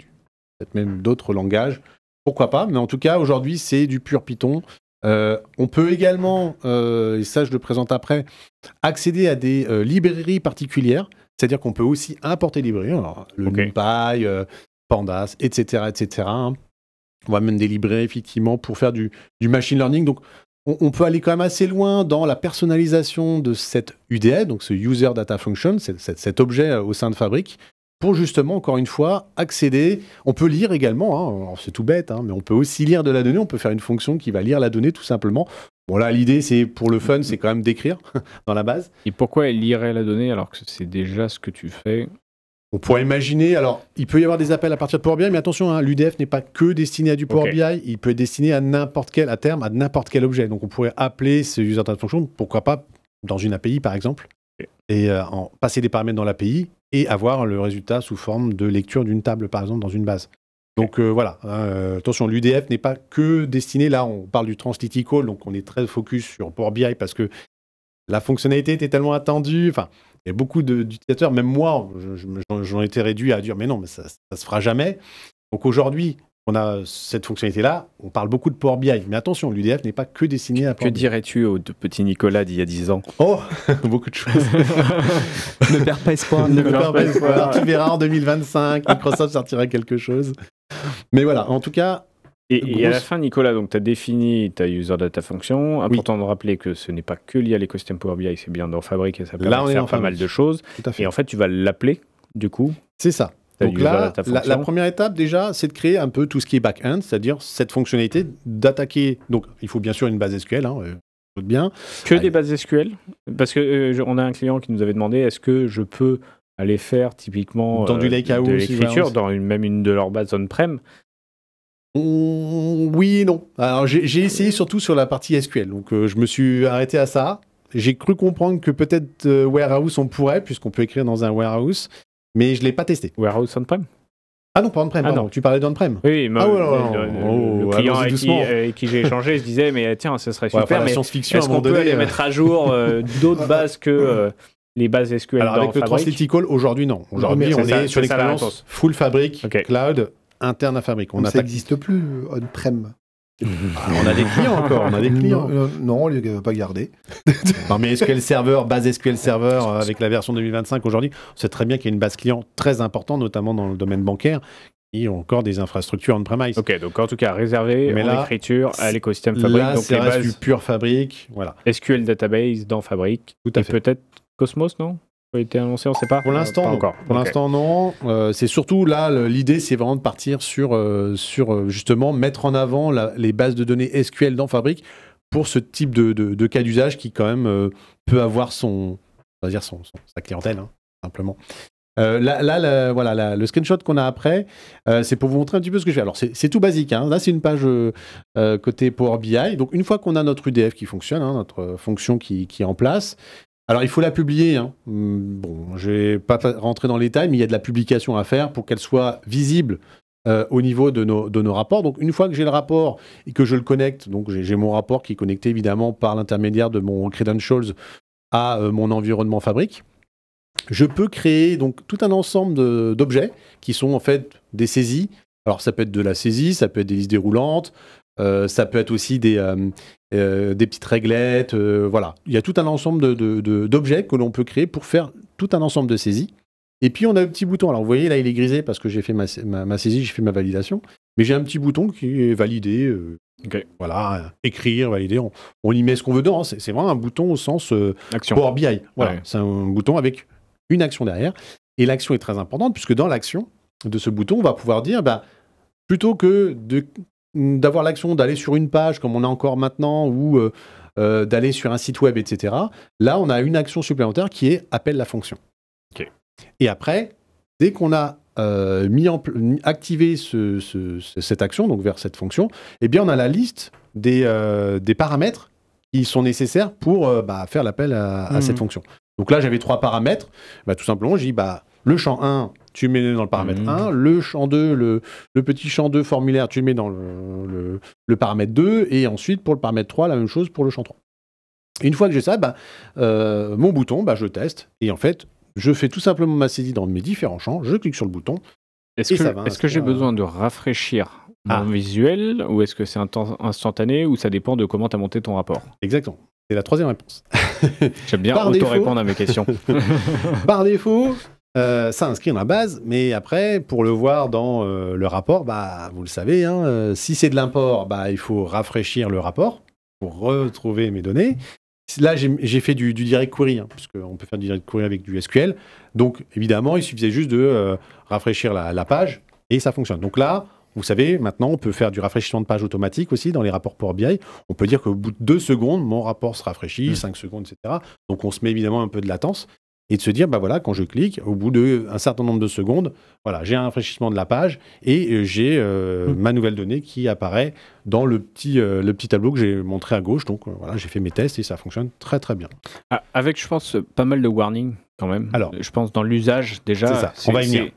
peut-être même d'autres langages. Pourquoi pas, mais en tout cas, aujourd'hui, c'est du pur Python. On peut également, et ça je le présente après, accéder à des librairies particulières, c'est-à-dire qu'on peut aussi importer des librairies, alors, le NumPy, Pandas, etc. On va même des librairies effectivement pour faire du machine learning. Donc on peut aller quand même assez loin dans la personnalisation de cette UDF, donc ce User Data Function, cet objet au sein de Fabric, pour justement, encore une fois, accéder. On peut lire également, hein, c'est tout bête, hein, mais on peut aussi lire de la donnée, on peut faire une fonction qui va lire la donnée tout simplement. Bon là, l'idée, c'est pour le fun, c'est quand même d'écrire dans la base. Et pourquoi elle lirait la donnée alors que c'est déjà ce que tu fais? On pourrait imaginer, alors, il peut y avoir des appels à partir de Power BI, mais attention, hein, l'UDF n'est pas que destiné à du Power BI, il peut être destiné à n'importe quel objet. Donc on pourrait appeler ce User Data Function, pourquoi pas, dans une API par exemple, et passer des paramètres dans l'API, et avoir le résultat sous forme de lecture d'une table, par exemple, dans une base. Donc voilà, attention, l'UDF n'est pas que destiné, là on parle du Translytical, donc on est très focus sur Power BI parce que la fonctionnalité était tellement attendue, enfin, il y a beaucoup d'utilisateurs, même moi, j'en étais réduit à dire, mais non, mais ça se fera jamais. Donc aujourd'hui, on a cette fonctionnalité-là, on parle beaucoup de Power BI, mais attention, l'UDF n'est pas que destiné à Power BI. Que dirais-tu au petit Nicolas d'il y a 10 ans? Oh, beaucoup de choses. Ne perds pas espoir. Ne perds pas espoir. Tu verras en 2025, Microsoft sortira quelque chose. Mais voilà, en tout cas, Et à la fin, Nicolas, donc tu as défini ta user data function. Important de rappeler que ce n'est pas que lié à l'écosystème Power BI, c'est bien dans Fabric et ça permet de faire pas mal de choses. Et en fait, tu vas l'appeler, du coup. C'est ça. Donc là, la première étape, déjà, c'est de créer un peu tout ce qui est back-end, c'est-à-dire cette fonctionnalité d'attaquer. Donc, il faut bien sûr une base SQL, bien. Que des bases SQL? Parce qu'on a un client qui nous avait demandé, est-ce que je peux aller faire typiquement dans du Lakehouse, de l'écriture, dans même une de leurs bases on-prem? Oui et non. Alors, j'ai essayé surtout sur la partie SQL, donc je me suis arrêté à ça. J'ai cru comprendre que peut-être Warehouse, on pourrait, puisqu'on peut écrire dans un Warehouse. Mais je ne l'ai pas testé. Warehouse on-prem? Ah non, pas on-prem, pardon. Tu parlais d'on-prem. Oui, mais le client avec qui j'ai échangé se disait, mais tiens, ce serait super, mais est-ce qu'on peut aller mettre à jour d'autres bases que les bases SQL Alors avec le Translity Call, aujourd'hui non. Aujourd'hui, on est sur l'expérience full Fabric, cloud, interne à Fabric. Ça n'existe plus, on-prem. On a des clients encore, on a des clients. Non, on ne les a pas gardés. Non, mais SQL Server, base SQL Server, avec la version 2025 aujourd'hui, on sait très bien qu'il y a une base client très importante, notamment dans le domaine bancaire, et encore des infrastructures on-premise. Ok, donc en tout cas, réservé en écriture à l'écosystème Fabric. Là, donc les bases du pur Fabric, voilà. SQL Database dans Fabric. Tout à fait. Peut-être Cosmos, non? A été annoncé, on ne sait pas. Pour l'instant, encore. Pour l'instant, non. C'est surtout là, l'idée, c'est vraiment de partir sur justement mettre en avant les bases de données SQL dans Fabric pour ce type de cas d'usage qui quand même peut avoir sa clientèle, simplement. Voilà, le screenshot qu'on a après, c'est pour vous montrer un petit peu ce que je fais. Alors, c'est tout basique. Là, c'est une page côté Power BI. Donc, une fois qu'on a notre UDF qui fonctionne, notre fonction qui est en place. Alors, il faut la publier. Bon, je ne vais pas rentrer dans les détails, mais il y a de la publication à faire pour qu'elle soit visible au niveau de nos rapports. Donc, une fois que j'ai le rapport et que je le connecte, donc j'ai mon rapport qui est connecté évidemment par l'intermédiaire de mon credentials à mon environnement Fabric, je peux créer donc tout un ensemble d'objets qui sont en fait des saisies. Alors, ça peut être de la saisie, ça peut être des listes déroulantes, ça peut être aussi des petites réglettes, voilà. Il y a tout un ensemble d'objets que l'on peut créer pour faire tout un ensemble de saisies. Et puis on a un petit bouton, alors vous voyez là il est grisé parce que j'ai fait ma saisie, j'ai fait ma validation, mais j'ai un petit bouton qui est validé, voilà, écrire, valider, on y met ce qu'on veut dedans, c'est vraiment un bouton au sens Power BI, voilà. Ouais. C'est un bouton avec une action derrière, et l'action est très importante puisque dans l'action de ce bouton, on va pouvoir dire, plutôt que d'avoir l'action d'aller sur une page comme on a encore maintenant ou d'aller sur un site web, etc. Là, on a une action supplémentaire qui est appelle la fonction. Okay. Et après, dès qu'on a activé cette action, donc vers cette fonction, eh bien, on a la liste des paramètres qui sont nécessaires pour faire l'appel à cette fonction. Donc là, j'avais 3 paramètres. Tout simplement, j'ai dit, le champ 1, tu le mets dans le paramètre 1, le champ 2, le petit champ 2 formulaire, tu le mets dans le paramètre 2, et ensuite, pour le paramètre 3, la même chose pour le champ 3. Et une fois que j'ai ça, mon bouton, je teste, et en fait, je fais tout simplement ma saisie dans mes différents champs, je clique sur le bouton, Est-ce que j'ai besoin de rafraîchir mon visuel, ou est-ce que c'est instantané, ou ça dépend de comment tu as monté ton rapport? Exactement. C'est la troisième réponse. J'aime bien auto-répondre à mes questions. Par défaut, ça inscrit dans la base, mais après, pour le voir dans le rapport, vous le savez, si c'est de l'import, il faut rafraîchir le rapport pour retrouver mes données. Là, j'ai fait du direct query, puisqu'on peut faire du direct query avec du SQL. Donc, évidemment, il suffisait juste de rafraîchir la page et ça fonctionne. Donc là, vous savez, maintenant, on peut faire du rafraîchissement de page automatique aussi dans les rapports Power BI. On peut dire qu'au bout de 2 secondes, mon rapport se rafraîchit, 5 secondes, etc. Donc, on se met évidemment un peu de latence et de se dire, voilà, quand je clique, au bout d'un certain nombre de secondes, voilà, j'ai un rafraîchissement de la page et j'ai ma nouvelle donnée qui apparaît dans le petit tableau que j'ai montré à gauche. Donc, voilà, j'ai fait mes tests et ça fonctionne très, très bien. Avec, je pense, pas mal de warnings quand même. Alors, je pense dans l'usage déjà. C'est ça, on va y venir.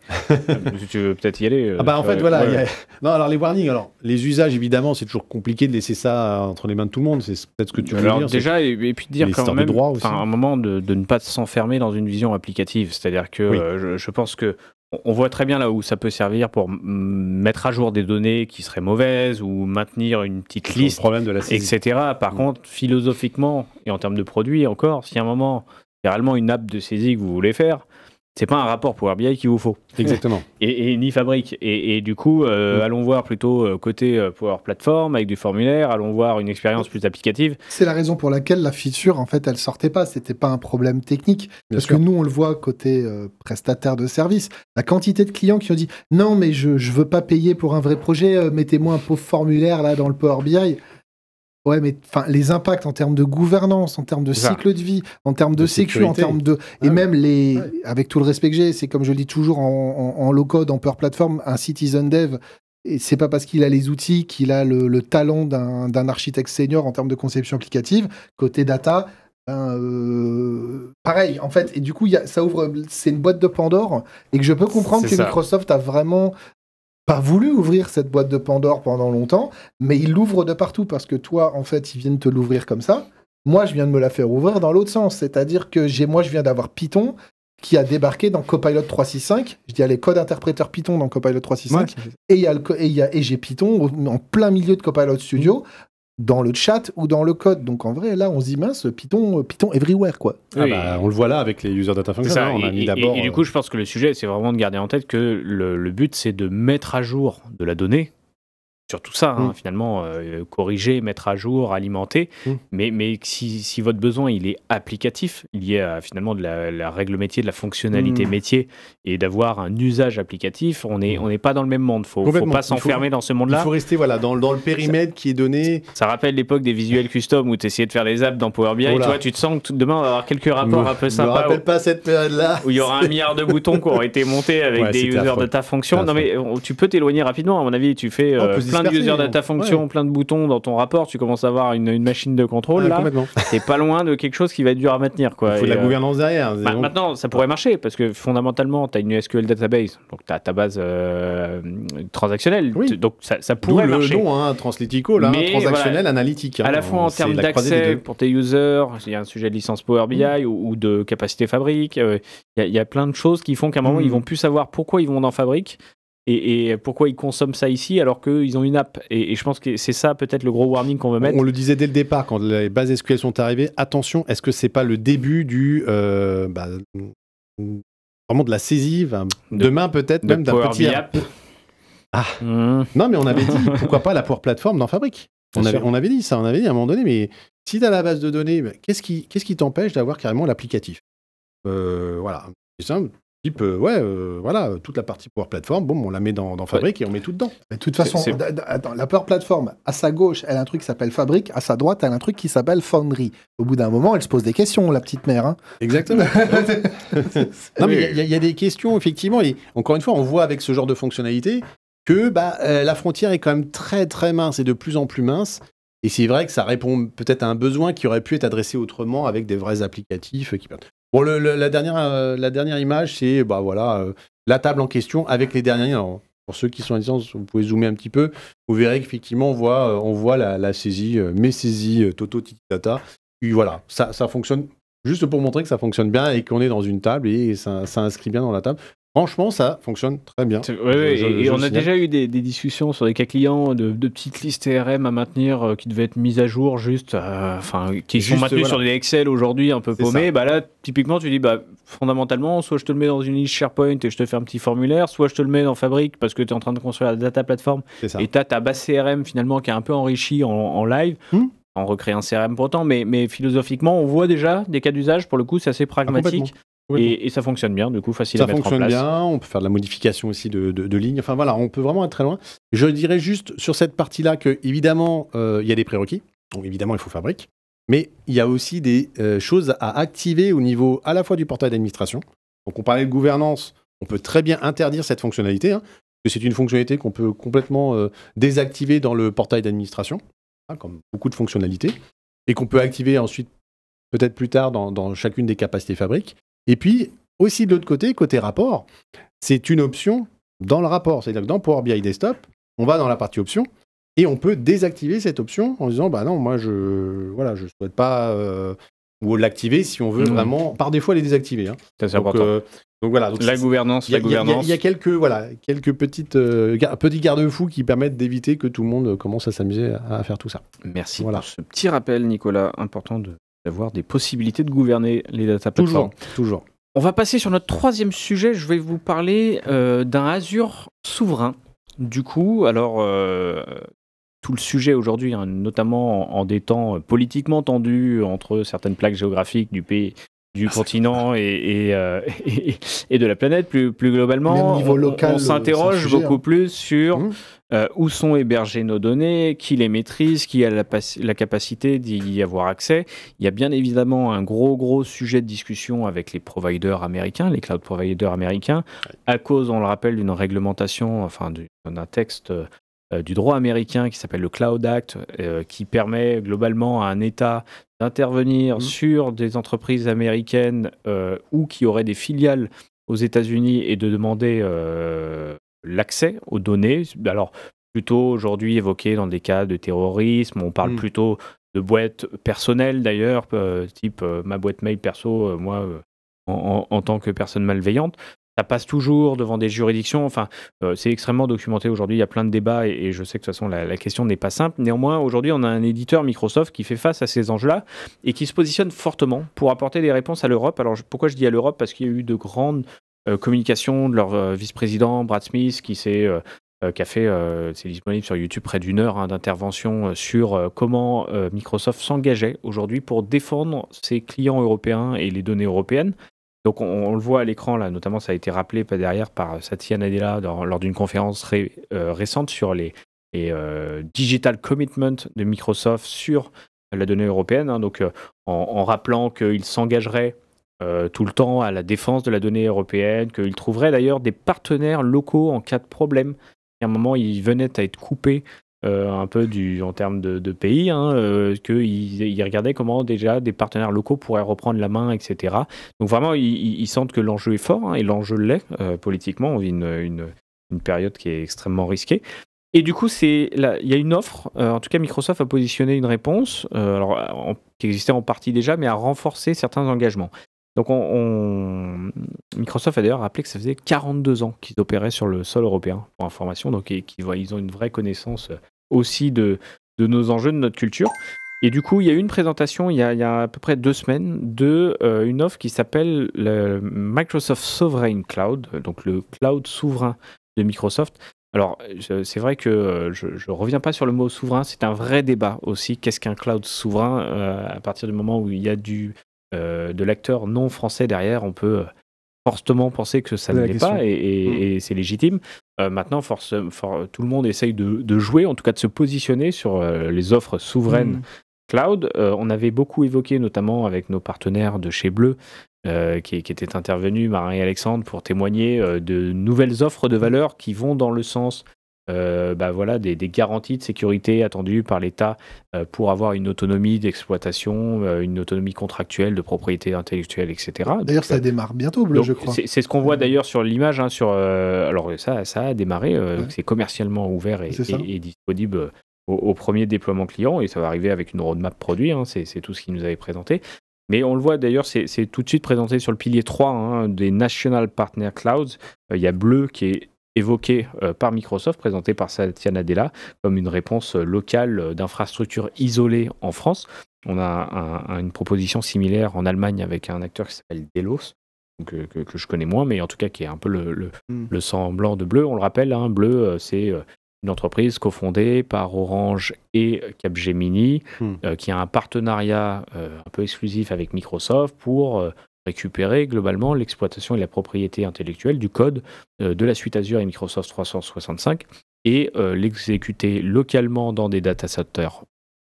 Tu veux peut-être y aller en fait, voilà. Ouais. Non, alors les warnings, les usages, évidemment, c'est toujours compliqué de laisser ça entre les mains de tout le monde. C'est peut-être ce que tu veux dire. Déjà, et puis de dire quand même, à un moment, de ne pas s'enfermer dans une vision applicative. C'est-à-dire que je pense que on voit très bien là où ça peut servir pour mettre à jour des données qui seraient mauvaises ou maintenir une petite liste, problème de la saisie, etc. Par contre, philosophiquement et en termes de produit encore, si à un moment, il y a réellement une app de saisie que vous voulez faire, c'est pas un rapport Power BI qu'il vous faut. Exactement. Et ni Fabric. Et du coup, allons voir plutôt côté Power Platform avec du formulaire, allons voir une expérience plus applicative. C'est la raison pour laquelle la feature, en fait, elle sortait pas. C'était pas un problème technique. Parce que nous, on le voit côté prestataire de service. La quantité de clients qui ont dit « Non, mais je veux pas payer pour un vrai projet, mettez-moi un pauvre formulaire là dans le Power BI ». Ouais, mais les impacts en termes de gouvernance, en termes de cycle de vie, en termes de sécu, en termes de... Et même avec tout le respect que j'ai, c'est comme je le dis toujours en low-code, en Power Platform, un citizen dev, et c'est pas parce qu'il a les outils qu'il a le talent d'un architecte senior en termes de conception applicative. Côté data, pareil, en fait. Et du coup, ça ouvre... C'est une boîte de Pandore, et que je peux comprendre que Microsoft a vraiment... pas voulu ouvrir cette boîte de Pandore pendant longtemps, mais il l'ouvre de partout parce que toi, en fait, ils viennent te l'ouvrir comme ça. Moi, je viens de me la faire ouvrir dans l'autre sens, c'est-à-dire que je viens d'avoir Python qui a débarqué dans Copilot 365. Je dis, allez, code interpréteur Python dans Copilot 365, et j'ai Python en plein milieu de Copilot Studio. Dans le chat ou dans le code. Donc en vrai, là, on se dit mince, Python everywhere, quoi. On le voit là avec les user data functions. On a mis d'abord. Et du coup, je pense que le sujet, c'est vraiment de garder en tête que le but, c'est de mettre à jour de la donnée. Surtout ça, finalement, corriger, mettre à jour, alimenter. Mais si votre besoin il est applicatif, lié à finalement de la règle métier, de la fonctionnalité métier, et d'avoir un usage applicatif, on n'est pas dans le même monde. Faut pas s'enfermer dans ce monde-là. Il faut rester dans le périmètre qui est donné. Ça rappelle l'époque des visuels custom où tu essayais de faire des apps dans Power BI. Toi, tu te sens que demain on va avoir quelques rapports un peu sympas. Je me rappelle pas cette période-là. Où il y aura 1 milliard de boutons qui auront été montés avec des user data functions. Non mais tu peux t'éloigner rapidement. À mon avis, tu fais plein de user data functions, plein de boutons dans ton rapport. Tu commences à avoir une machine de contrôle là. T'es pas loin de quelque chose qui va être dur à maintenir, quoi. Il faut de la gouvernance derrière. Maintenant, ça pourrait marcher parce que fondamentalement, tu as une SQL database, donc tu as ta base transactionnelle. Donc ça pourrait marcher. Le nom, Translytico, là, transactionnel, analytique. À la fois en termes d'accès pour tes users, il y a un sujet de licence Power BI ou de capacité Fabric. Il y a plein de choses qui font qu'à un moment, ils vont plus savoir pourquoi ils vont dans Fabric. Et pourquoi ils consomment ça ici alors qu'ils ont une app. Et je pense que c'est ça peut-être le gros warning qu'on veut mettre. On le disait dès le départ quand les bases SQL sont arrivées. Attention, est-ce que c'est pas le début du vraiment de la saisie demain peut-être même d'un petit app. Non mais on avait dit pourquoi pas la Power Platform dans Fabric. On avait dit ça, à un moment donné. Mais si tu as la base de données, qu'est-ce qui t'empêche d'avoir carrément l'applicatif? Voilà, c'est simple. Type, toute la partie Power Platform, on la met dans Fabric et on met tout dedans. De toute façon, la Power Platform, à sa gauche, elle a un truc qui s'appelle Fabric, à sa droite, elle a un truc qui s'appelle Foundry. Au bout d'un moment, elle se pose des questions, la petite mère. Exactement. Non, mais il y a des questions, effectivement, et encore une fois, on voit avec ce genre de fonctionnalité que la frontière est quand même très très mince et de plus en plus mince. Et c'est vrai que ça répond peut-être à un besoin qui aurait pu être adressé autrement avec des vrais applicatifs qui permettent. Bon, la dernière image, c'est la table en question avec les derniers. Alors, pour ceux qui sont à distance, vous pouvez zoomer un petit peu. Vous verrez qu'effectivement, on voit la saisie, mes saisies Toto Titi Data. Et voilà, ça fonctionne juste pour montrer que ça fonctionne bien et qu'on est dans une table et ça inscrit bien dans la table. Franchement, ça fonctionne très bien. Et on a déjà eu des discussions sur des cas clients de petites listes CRM à maintenir qui devaient être mises à jour qui sont maintenues sur des Excel aujourd'hui un peu paumées. Là, typiquement, tu dis fondamentalement, soit je te le mets dans une liste SharePoint et je te fais un petit formulaire, soit je te le mets dans Fabric parce que tu es en train de construire la data platform et tu as ta base CRM finalement qui est un peu enrichie en live. On recrée un CRM pour autant, mais philosophiquement, on voit déjà des cas d'usage. Pour le coup, c'est assez pragmatique. Et ça fonctionne bien, du coup, facile à mettre en place. Ça fonctionne bien, on peut faire de la modification aussi de lignes. Enfin voilà, on peut vraiment être très loin. Je dirais juste sur cette partie-là que, évidemment, il y a des prérequis. Donc évidemment, il faut Fabric. Mais il y a aussi des choses à activer au niveau à la fois du portail d'administration. Donc on parlait de gouvernance, on peut très bien interdire cette fonctionnalité, parce que c'est une fonctionnalité qu'on peut complètement désactiver dans le portail d'administration, comme beaucoup de fonctionnalités, et qu'on peut activer ensuite, peut-être plus tard, dans chacune des capacités Fabric. Et puis, aussi de l'autre côté, côté rapport, c'est une option dans le rapport. C'est-à-dire que dans Power BI Desktop, on va dans la partie options et on peut désactiver cette option en disant non, moi je souhaite pas ou l'activer si on veut vraiment par défaut les désactiver. C'est important. Donc voilà. Donc la gouvernance. Il y a quelques petits garde-fous qui permettent d'éviter que tout le monde commence à s'amuser à faire tout ça. Merci pour ce petit rappel, Nicolas. Important d'avoir des possibilités de gouverner les data platforms. Toujours. On va passer sur notre troisième sujet. Je vais vous parler d'un Azure souverain. Du coup, alors, tout le sujet aujourd'hui, hein, notamment en des temps politiquement tendus entre certaines plaques géographiques du pays, du continent et de la planète, plus globalement, niveau local, on s'interroge beaucoup plus sur où sont hébergées nos données, qui les maîtrise, qui a la capacité d'y avoir accès. Il y a bien évidemment un gros sujet de discussion avec les providers américains, les cloud providers américains, à cause, on le rappelle, d'une réglementation, enfin d'un texte du droit américain qui s'appelle le Cloud Act, qui permet globalement à un État d'intervenir sur des entreprises américaines ou qui auraient des filiales aux États-Unis et de demander l'accès aux données. Alors, plutôt aujourd'hui évoqué dans des cas de terrorisme, on parle plutôt de boîtes personnelles d'ailleurs, type ma boîte mail perso, moi, en tant que personne malveillante. Ça passe toujours devant des juridictions. Enfin, c'est extrêmement documenté aujourd'hui. Il y a plein de débats et je sais que de toute façon, la question n'est pas simple. Néanmoins, aujourd'hui, on a un éditeur, Microsoft, qui fait face à ces enjeux-là et qui se positionne fortement pour apporter des réponses à l'Europe. Alors, pourquoi je dis à l'Europe ? Parce qu'il y a eu de grandes communications de leur vice-président, Brad Smith, qui a fait, c'est disponible sur YouTube, près d'1 heure d'intervention sur comment Microsoft s'engageait aujourd'hui pour défendre ses clients européens et les données européennes. Donc on le voit à l'écran, là, notamment ça a été rappelé derrière par Satya Nadella lors d'une conférence récente sur les digital commitments de Microsoft sur la donnée européenne, hein, donc en rappelant qu'il s'engagerait tout le temps à la défense de la donnée européenne, qu'il trouverait d'ailleurs des partenaires locaux en cas de problème. À un moment, il venait à être coupé un peu en termes de pays, hein, qu'ils regardaient comment déjà des partenaires locaux pourraient reprendre la main, etc. Donc vraiment, ils sentent que l'enjeu est fort, hein, et l'enjeu l'est politiquement. On vit une période qui est extrêmement risquée. Et du coup, il y a une offre, en tout cas Microsoft a positionné une réponse, qui existait en partie déjà, mais a renforcé certains engagements. Donc Microsoft a d'ailleurs rappelé que ça faisait 42 ans qu'ils opéraient sur le sol européen, pour information, donc ils ont une vraie connaissance aussi de nos enjeux, de notre culture. Et du coup, il y a eu une présentation il y a à peu près 2 semaines de une offre qui s'appelle le Microsoft Sovereign Cloud, donc le cloud souverain de Microsoft. Alors, c'est vrai que je ne reviens pas sur le mot souverain, c'est un vrai débat aussi. Qu'est-ce qu'un cloud souverain ? À partir du moment où il y a de l'acteur non français derrière, on peut fortement penser que ça ne l'est pas et c'est légitime. Maintenant, tout le monde essaye de jouer, en tout cas de se positionner sur les offres souveraines cloud. On avait beaucoup évoqué, notamment avec nos partenaires de chez Bleu, qui étaient intervenus, Marin et Alexandre, pour témoigner de nouvelles offres de valeur qui vont dans le sens des garanties de sécurité attendues par l'État pour avoir une autonomie d'exploitation, une autonomie contractuelle de propriété intellectuelle, etc. D'ailleurs, ça démarre bientôt, Bleu, je crois. C'est ce qu'on voit d'ailleurs sur l'image. Hein, alors ça a démarré, c'est commercialement ouvert et disponible au premier déploiement client, et ça va arriver avec une roadmap produit, hein, c'est tout ce qu'ils nous avaient présenté. Mais on le voit d'ailleurs, c'est tout de suite présenté sur le pilier 3 hein, des National Partner Clouds. Il y a Bleu qui est évoqué par Microsoft, présenté par Satya Nadella comme une réponse locale d'infrastructures isolées en France. On a une proposition similaire en Allemagne avec un acteur qui s'appelle Delos, que je connais moins, mais en tout cas qui est un peu le semblant de Bleu. On le rappelle, hein, Bleu, c'est une entreprise cofondée par Orange et Capgemini, qui a un partenariat un peu exclusif avec Microsoft pour récupérer globalement l'exploitation et la propriété intellectuelle du code de la suite Azure et Microsoft 365 et l'exécuter localement dans des data centers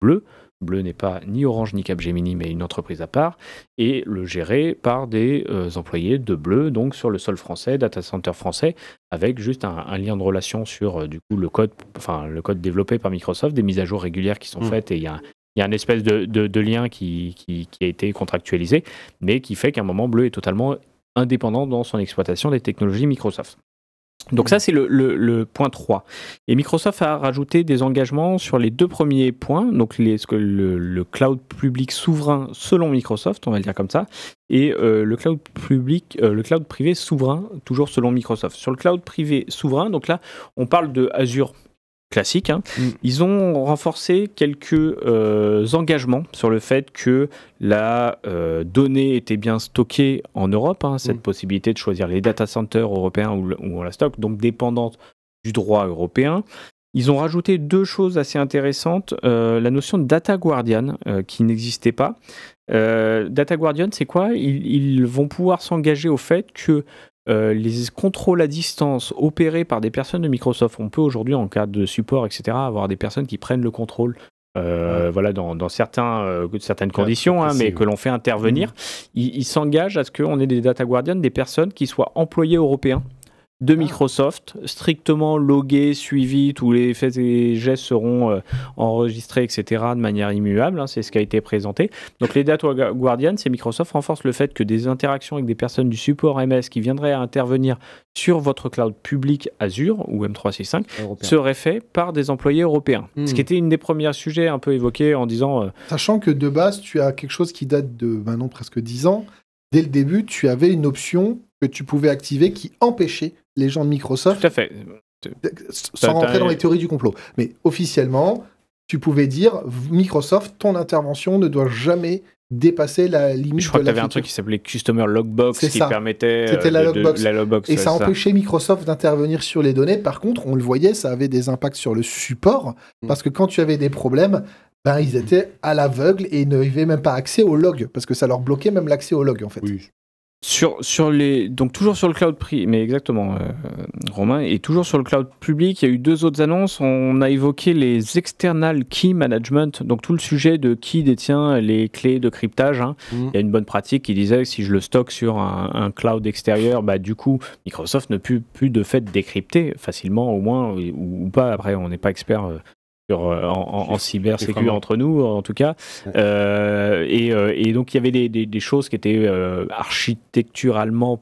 Bleu. Bleu n'est pas ni Orange ni Capgemini, mais une entreprise à part, et le gérer par des employés de Bleu, donc sur le sol français, data center français, avec juste un lien de relation sur du coup le code développé par Microsoft, des mises à jour régulières qui sont faites, et il y a une espèce de lien qui a été contractualisé, mais qui fait qu'à un moment, Bleu est totalement indépendant dans son exploitation des technologies Microsoft. Donc ça, c'est le point 3. Et Microsoft a rajouté des engagements sur les 2 premiers points, donc le cloud public souverain selon Microsoft, on va le dire comme ça, et le cloud privé souverain, toujours selon Microsoft. Sur le cloud privé souverain, donc là, on parle de Azure classique, hein. Ils ont renforcé quelques engagements sur le fait que la donnée était bien stockée en Europe, hein, cette possibilité de choisir les data centers européens où on la stocke, donc dépendante du droit européen. Ils ont rajouté 2 choses assez intéressantes. La notion de Data Guardian, qui n'existait pas. Data Guardian, c'est quoi ? Ils vont pouvoir s'engager au fait que les contrôles à distance opérés par des personnes de Microsoft, on peut aujourd'hui, en cas de support, etc., avoir des personnes qui prennent le contrôle voilà, dans certaines conditions, hein, mais que l'on fait intervenir. Ils s'engagent à ce qu'on ait des Data Guardian, des personnes qui soient employés européens de Microsoft, strictement logués, suivis, tous les faits et gestes seront enregistrés, etc., de manière immuable, hein, c'est ce qui a été présenté. Donc les Data Guardian, c'est Microsoft renforce le fait que des interactions avec des personnes du support MS qui viendraient à intervenir sur votre cloud public Azure ou M365 seraient faits par des employés européens. Ce qui était une des premiers sujets un peu évoqués en disant... Sachant que de base, tu as quelque chose qui date de maintenant presque 10 ans. Dès le début, tu avais une option que tu pouvais activer qui empêchait les gens de Microsoft, tout à fait, sans rentrer dans les théories du complot. Mais officiellement, tu pouvais dire, Microsoft, ton intervention ne doit jamais dépasser la limite. Je crois que tu avais un truc qui s'appelait Customer Logbox qui permettait C'était la logbox. La logbox. Et ça empêchait Microsoft d'intervenir sur les données. Par contre, on le voyait, ça avait des impacts sur le support, parce que quand tu avais des problèmes, ben, ils étaient à l'aveugle et n'avaient même pas accès au log, parce que ça leur bloquait même l'accès au log, en fait. Oui. Donc toujours sur le cloud privé, mais exactement, Romain, et toujours sur le cloud public, il y a eu 2 autres annonces. On a évoqué les external key management, donc tout le sujet de qui détient les clés de cryptage, hein. Il y a une bonne pratique qui disait que si je le stocke sur un cloud extérieur, bah, du coup, Microsoft ne peut plus de fait décrypter facilement, au moins, ou pas. Après, on n'est pas expert en cybersécurité entre nous, en tout cas. Et donc, il y avait des choses qui étaient architecturalement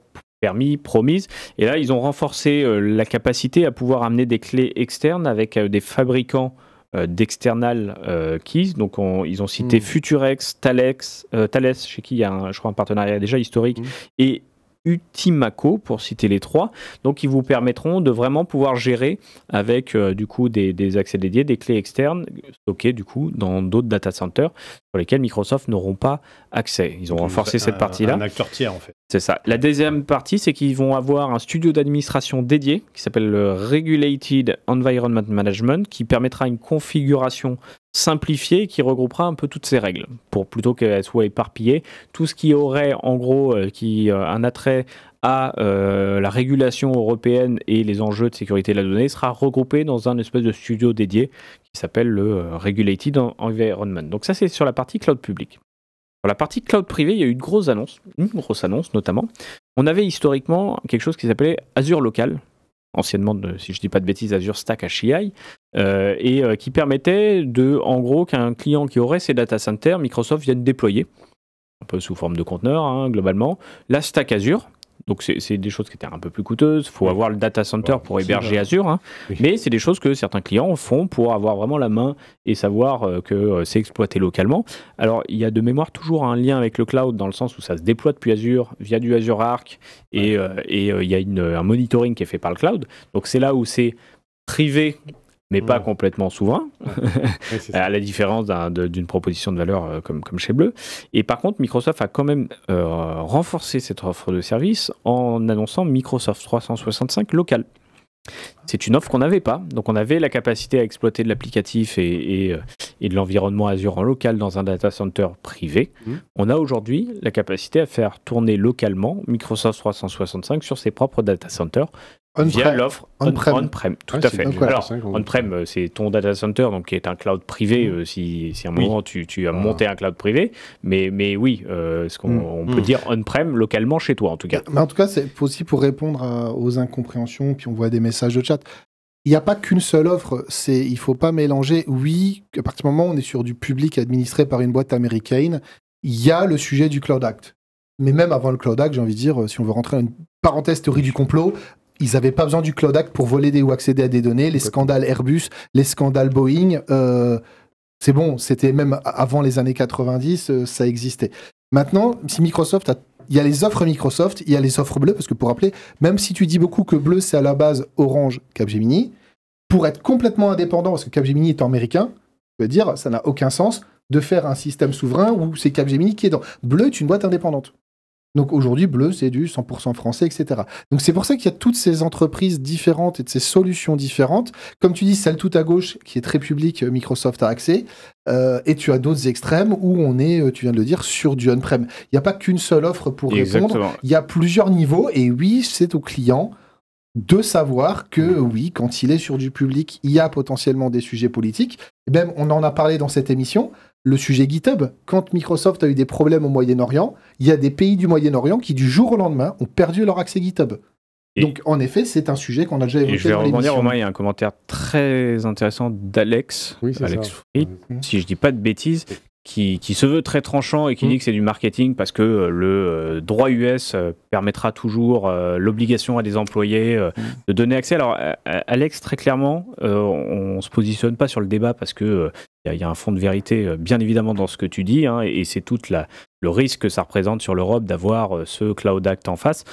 promises. Et là, ils ont renforcé la capacité à pouvoir amener des clés externes avec des fabricants d'external keys. Donc, ils ont cité Futurex, Thales, chez qui il y a, je crois, un partenariat déjà historique, et Utimaco, pour citer les 3. Donc, ils vous permettront de vraiment pouvoir gérer avec du coup des accès dédiés, des clés externes stockées du coup dans d'autres data centers sur lesquels Microsoft n'auront pas accès. Ils ont renforcé cette partie-là. Un acteur tiers, en fait. C'est ça. La deuxième partie, c'est qu'ils vont avoir un studio d'administration dédié qui s'appelle le Regulated Environment Management, qui permettra une configuration simplifiée et qui regroupera un peu toutes ces règles pour plutôt qu'elles soient éparpillées. Tout ce qui aurait en gros un attrait à la régulation européenne et les enjeux de sécurité de la donnée sera regroupé dans un espèce de studio dédié qui s'appelle le Regulated Environment. Donc ça, c'est sur la partie cloud public. Sur la partie cloud privé, il y a eu une grosse annonce notamment. On avait historiquement quelque chose qui s'appelait Azure Local, anciennement, si je ne dis pas de bêtises, Azure Stack HCI, qui permettait en gros, qu'un client qui aurait ses data centers, Microsoft vienne déployer, un peu sous forme de conteneur, hein, globalement, la Stack Azure. Donc c'est des choses qui étaient un peu plus coûteuses. Il faut avoir le data center pour héberger Azure, hein. Mais c'est des choses que certains clients font pour avoir vraiment la main et savoir que c'est exploité localement. Alors il y a de mémoire toujours un lien avec le cloud dans le sens où ça se déploie depuis Azure via du Azure Arc et il y a un monitoring qui est fait par le cloud. Donc c'est là où c'est privé, mais pas complètement souverain, à la différence d'une proposition de valeur comme chez Bleu. Et par contre, Microsoft a quand même renforcé cette offre de service en annonçant Microsoft 365 local. C'est une offre qu'on n'avait pas. Donc on avait la capacité à exploiter de l'applicatif et de l'environnement Azure en local dans un data center privé. On a aujourd'hui la capacité à faire tourner localement Microsoft 365 sur ses propres data centers via l'offre on-prem. Tout à fait. Alors, on-prem, c'est ton data center, donc qui est un cloud privé, si à un moment tu as monté un cloud privé. Mais oui, on peut dire on-prem localement chez toi, en tout cas. Mais en tout cas, c'est aussi pour répondre aux incompréhensions, puis on voit des messages de chat. Il n'y a pas qu'une seule offre, il ne faut pas mélanger. Oui, à partir du moment où on est sur du public administré par une boîte américaine, il y a le sujet du Cloud Act. Mais même avant le Cloud Act, j'ai envie de dire, si on veut rentrer dans une parenthèse théorie du complot, ils n'avaient pas besoin du Cloud Act pour voler ou accéder à des données. Les scandales Airbus, les scandales Boeing, c'est bon, c'était même avant les années 90, ça existait. Maintenant, si Microsoft il y a les offres Microsoft, il y a les offres Bleu, parce que pour rappeler, même si tu dis beaucoup que Bleu, c'est à la base Orange, Capgemini, pour être complètement indépendant, parce que Capgemini étant américain, je veux dire, ça n'a aucun sens de faire un système souverain où c'est Capgemini qui est dans. Bleu est une boîte indépendante. Donc aujourd'hui, Bleu, c'est du 100% français, etc. Donc c'est pour ça qu'il y a toutes ces entreprises différentes et de ces solutions différentes. Comme tu dis, celle tout à gauche, qui est très publique, Microsoft a accès. Et tu as d'autres extrêmes où on est, tu viens de le dire, sur du on-prem. Il n'y a pas qu'une seule offre pour répondre. Il y a plusieurs niveaux. Et oui, c'est au client de savoir que, oui, quand il est sur du public, il y a potentiellement des sujets politiques. Et même, on en a parlé dans cette émission. Le sujet GitHub, quand Microsoft a eu des problèmes au Moyen-Orient, il y a des pays du Moyen-Orient qui, du jour au lendemain, ont perdu leur accès GitHub. Donc, en effet, c'est un sujet qu'on a déjà évoqué dans l'émission. Je vais rebondir, Romain, il y a un commentaire très intéressant d'Alex, Alex Fried, si je dis pas de bêtises, qui se veut très tranchant et qui dit que c'est du marketing parce que le droit US permettra toujours l'obligation à des employés de donner accès. Alors, Alex, très clairement, on se positionne pas sur le débat parce que il y a un fond de vérité, bien évidemment, dans ce que tu dis, hein, et c'est tout le risque que ça représente sur l'Europe d'avoir ce Cloud Act en face.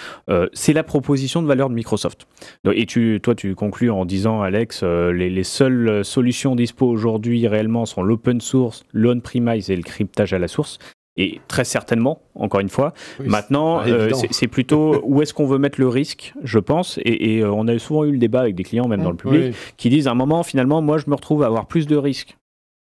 C'est la proposition de valeur de Microsoft. Et toi, tu conclus en disant, Alex, les seules solutions dispo aujourd'hui réellement sont l'open source, l'on-premise et le cryptage à la source. Et très certainement, encore une fois. Oui, maintenant, c'est plutôt où est-ce qu'on veut mettre le risque, je pense. Et on a souvent eu le débat avec des clients, même dans le public, qui disent à un moment, finalement, moi, je me retrouve à avoir plus de risques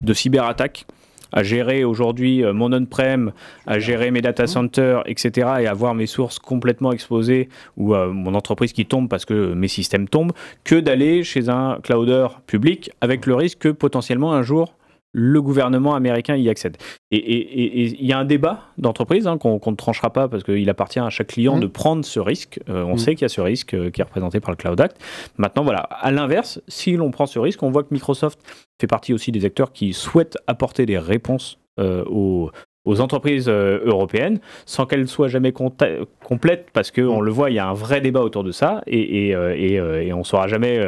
de cyberattaque, à gérer aujourd'hui mon on-prem, à gérer mes data centers, etc., et avoir mes sources complètement exposées ou mon entreprise qui tombe parce que mes systèmes tombent, que d'aller chez un clouder public avec le risque que potentiellement un jour le gouvernement américain y accède. Et il y a un débat d'entreprise qu'on ne tranchera pas parce qu'il appartient à chaque client de prendre ce risque. On sait qu'il y a ce risque qui est représenté par le Cloud Act. Maintenant, voilà, à l'inverse, si l'on prend ce risque, on voit que Microsoft fait partie aussi des acteurs qui souhaitent apporter des réponses aux entreprises européennes, sans qu'elles soient jamais complètes, parce qu'on le voit, il y a un vrai débat autour de ça, et on ne saura jamais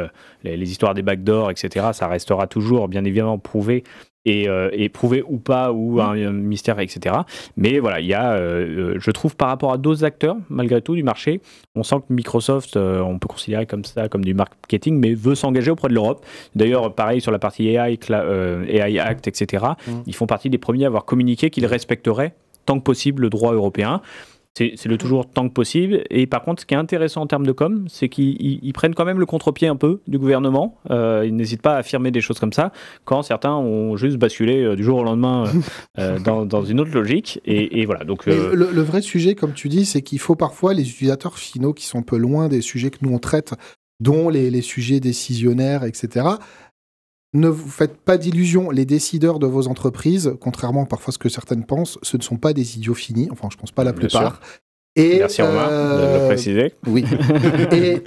les histoires des backdoors, etc. Ça restera toujours, bien évidemment, prouvé, et prouvé ou pas, ou un mystère, etc. Mais voilà, il y a, je trouve, par rapport à d'autres acteurs, malgré tout, du marché, on sent que Microsoft, on peut considérer comme ça, comme du marketing, mais veut s'engager auprès de l'Europe. D'ailleurs, pareil sur la partie AI, AI Act, etc. Ils font partie des premiers à avoir communiqué qu'ils respecteraient tant que possible le droit européen. C'est le toujours tant que possible. Et par contre, ce qui est intéressant en termes de com, c'est qu'ils prennent quand même le contre-pied un peu du gouvernement. Ils n'hésitent pas à affirmer des choses comme ça, quand certains ont juste basculé du jour au lendemain dans une autre logique. Et voilà. Donc, le vrai sujet, comme tu dis, c'est qu'il faut parfois les utilisateurs finaux qui sont un peu loin des sujets que nous on traite, dont les sujets décisionnaires, etc., ne vous faites pas d'illusions. Les décideurs de vos entreprises, contrairement parfois à ce que certaines pensent, ce ne sont pas des idiots finis. Enfin, je ne pense pas la plupart. Et, merci Romain de le préciser. Oui. Et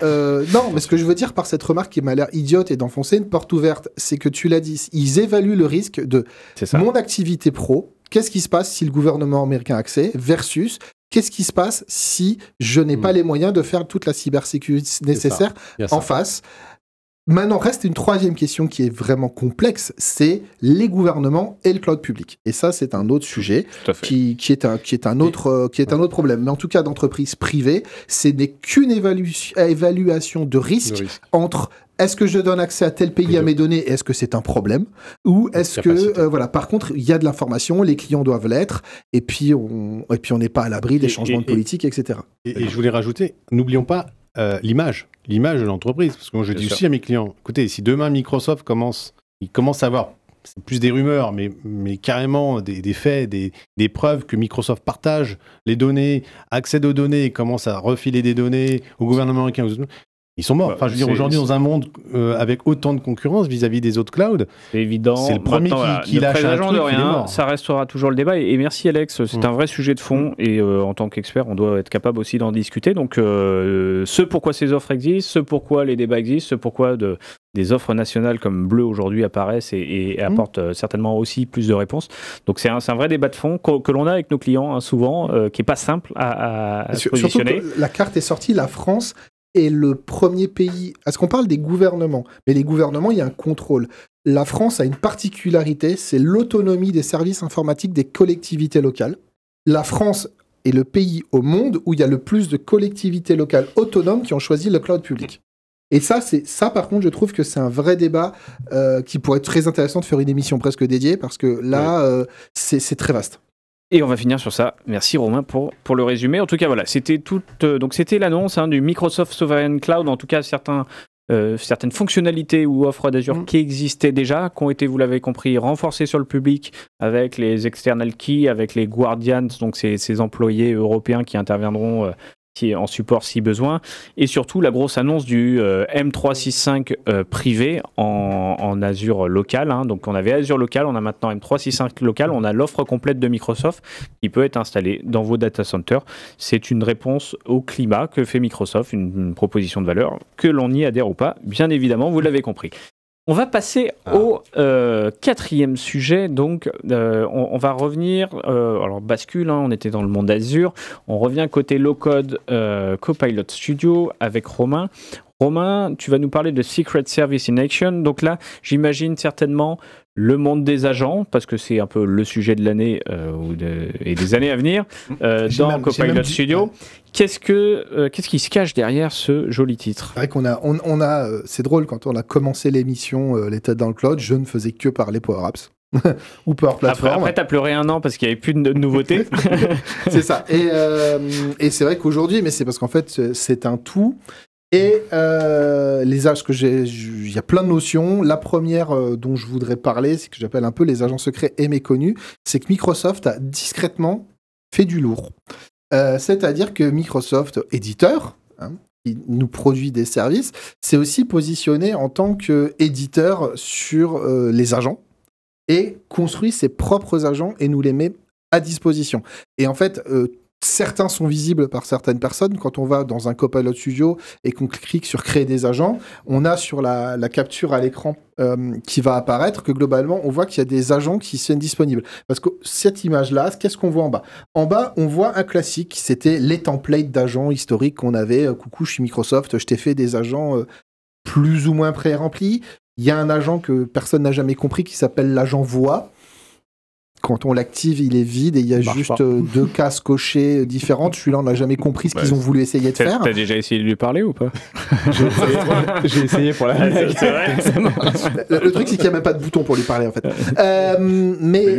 non, mais ce que je veux dire par cette remarque qui m'a l'air idiote et d'enfoncer une porte ouverte, c'est que tu l'as dit, ils évaluent le risque de mon activité pro. Qu'est-ce qui se passe si le gouvernement américain a accès versus qu'est-ce qui se passe si je n'ai pas les moyens de faire toute la cybersécurité nécessaire en face. Maintenant, reste une troisième question qui est vraiment complexe, c'est les gouvernements et le cloud public. Et ça, c'est un autre sujet qui est un autre problème. Mais en tout cas, d'entreprise privée, ce n'est qu'une évaluation de risque entre est-ce que je donne accès à tel pays à mes données et est-ce que c'est un problème, ou est-ce que voilà, par contre il y a de l'information, les clients doivent l'être, et puis on n'est pas à l'abri des changements de politique, etc. Et je voulais rajouter, n'oublions pas l'image de l'entreprise, parce que moi je dis aussi à mes clients, écoutez, si demain Microsoft commence à avoir, c'est plus des rumeurs, mais carrément des faits, des preuves que Microsoft partage les données, accède aux données et commence à refiler des données au gouvernement américain, ils sont morts. Enfin, je veux dire, aujourd'hui, dans un monde avec autant de concurrence vis-à-vis des autres clouds, c'est évident. C'est le premier qui lâche un truc, de rien, ça restera toujours le débat. Et merci Alex, c'est un vrai sujet de fond. Et en tant qu'expert, on doit être capable aussi d'en discuter. Donc, ce pourquoi ces offres existent, ce pourquoi les débats existent, ce pourquoi des offres nationales comme Bleu aujourd'hui apparaissent et apportent certainement aussi plus de réponses. Donc, c'est un vrai débat de fond que l'on a avec nos clients, souvent, qui n'est pas simple à se positionner. Surtout que la carte est sortie, la France est le premier pays... Est-ce qu'on parle des gouvernements? Mais les gouvernements, il y a un contrôle. La France a une particularité, c'est l'autonomie des services informatiques des collectivités locales. La France est le pays au monde où il y a le plus de collectivités locales autonomes qui ont choisi le cloud public. Et ça, par contre, je trouve que c'est un vrai débat qui pourrait être très intéressant de faire une émission presque dédiée, parce que là, c'est très vaste. Et on va finir sur ça. Merci Romain pour le résumé. En tout cas, voilà, c'était l'annonce du Microsoft Sovereign Cloud, en tout cas certaines fonctionnalités ou offres d'Azure qui existaient déjà, qui ont été, vous l'avez compris, renforcées sur le public avec les external keys, avec les guardians, donc ces employés européens qui interviendront en support si besoin, et surtout la grosse annonce du M365 privé en Azure local. Donc on avait Azure local, on a maintenant M365 local, on a l'offre complète de Microsoft qui peut être installée dans vos data centers. C'est une réponse au climat que fait Microsoft, une proposition de valeur, que l'on y adhère ou pas, bien évidemment, vous l'avez compris. On va passer au quatrième sujet. Donc, on va revenir. Alors, bascule, on était dans le monde Azure. On revient côté low-code Copilot Studio avec Romain. Romain, tu vas nous parler de Secret Service in Action. Donc là, j'imagine certainement le monde des agents, parce que c'est un peu le sujet de l'année et des années à venir dans Copilot Studio. Qu'est-ce qui se cache derrière ce joli titre ? C'est vrai qu'on a, c'est drôle, quand on a commencé l'émission Les Têtes dans le Cloud, je ne faisais que parler Power Apps. Ou Power Platform. Après, t'as pleuré un an parce qu'il n'y avait plus de nouveautés. C'est ça. Et c'est vrai qu'aujourd'hui, mais c'est parce qu'en fait, c'est un tout. Et les âges il y a plein de notions. La première dont je voudrais parler, c'est que j'appelle un peu les agents secrets et méconnus, c'est que Microsoft a discrètement fait du lourd. C'est-à-dire que Microsoft, éditeur, qui nous produit des services, s'est aussi positionné en tant qu'éditeur sur les agents et construit ses propres agents et nous les met à disposition. Et en fait, certains sont visibles par certaines personnes. Quand on va dans un Copilot Studio et qu'on clique sur créer des agents, on a sur la capture à l'écran qui va apparaître que globalement, on voit qu'il y a des agents qui sont disponibles. Parce que cette image-là, qu'est-ce qu'on voit en bas ? En bas, on voit un classique. C'était les templates d'agents historiques qu'on avait. Coucou, je suis Microsoft, je t'ai fait des agents plus ou moins pré-remplis. Il y a un agent que personne n'a jamais compris qui s'appelle l'agent voix. Quand on l'active, il est vide et il y a juste 2 cases cochées différentes. Celui-là, on n'a jamais compris ce qu'ils ont voulu essayer de faire. T'as déjà essayé de lui parler ou pas ? J'ai essayé pour la blague. C'est vrai. Le truc, c'est qu'il n'y a même pas de bouton pour lui parler, en fait. Mais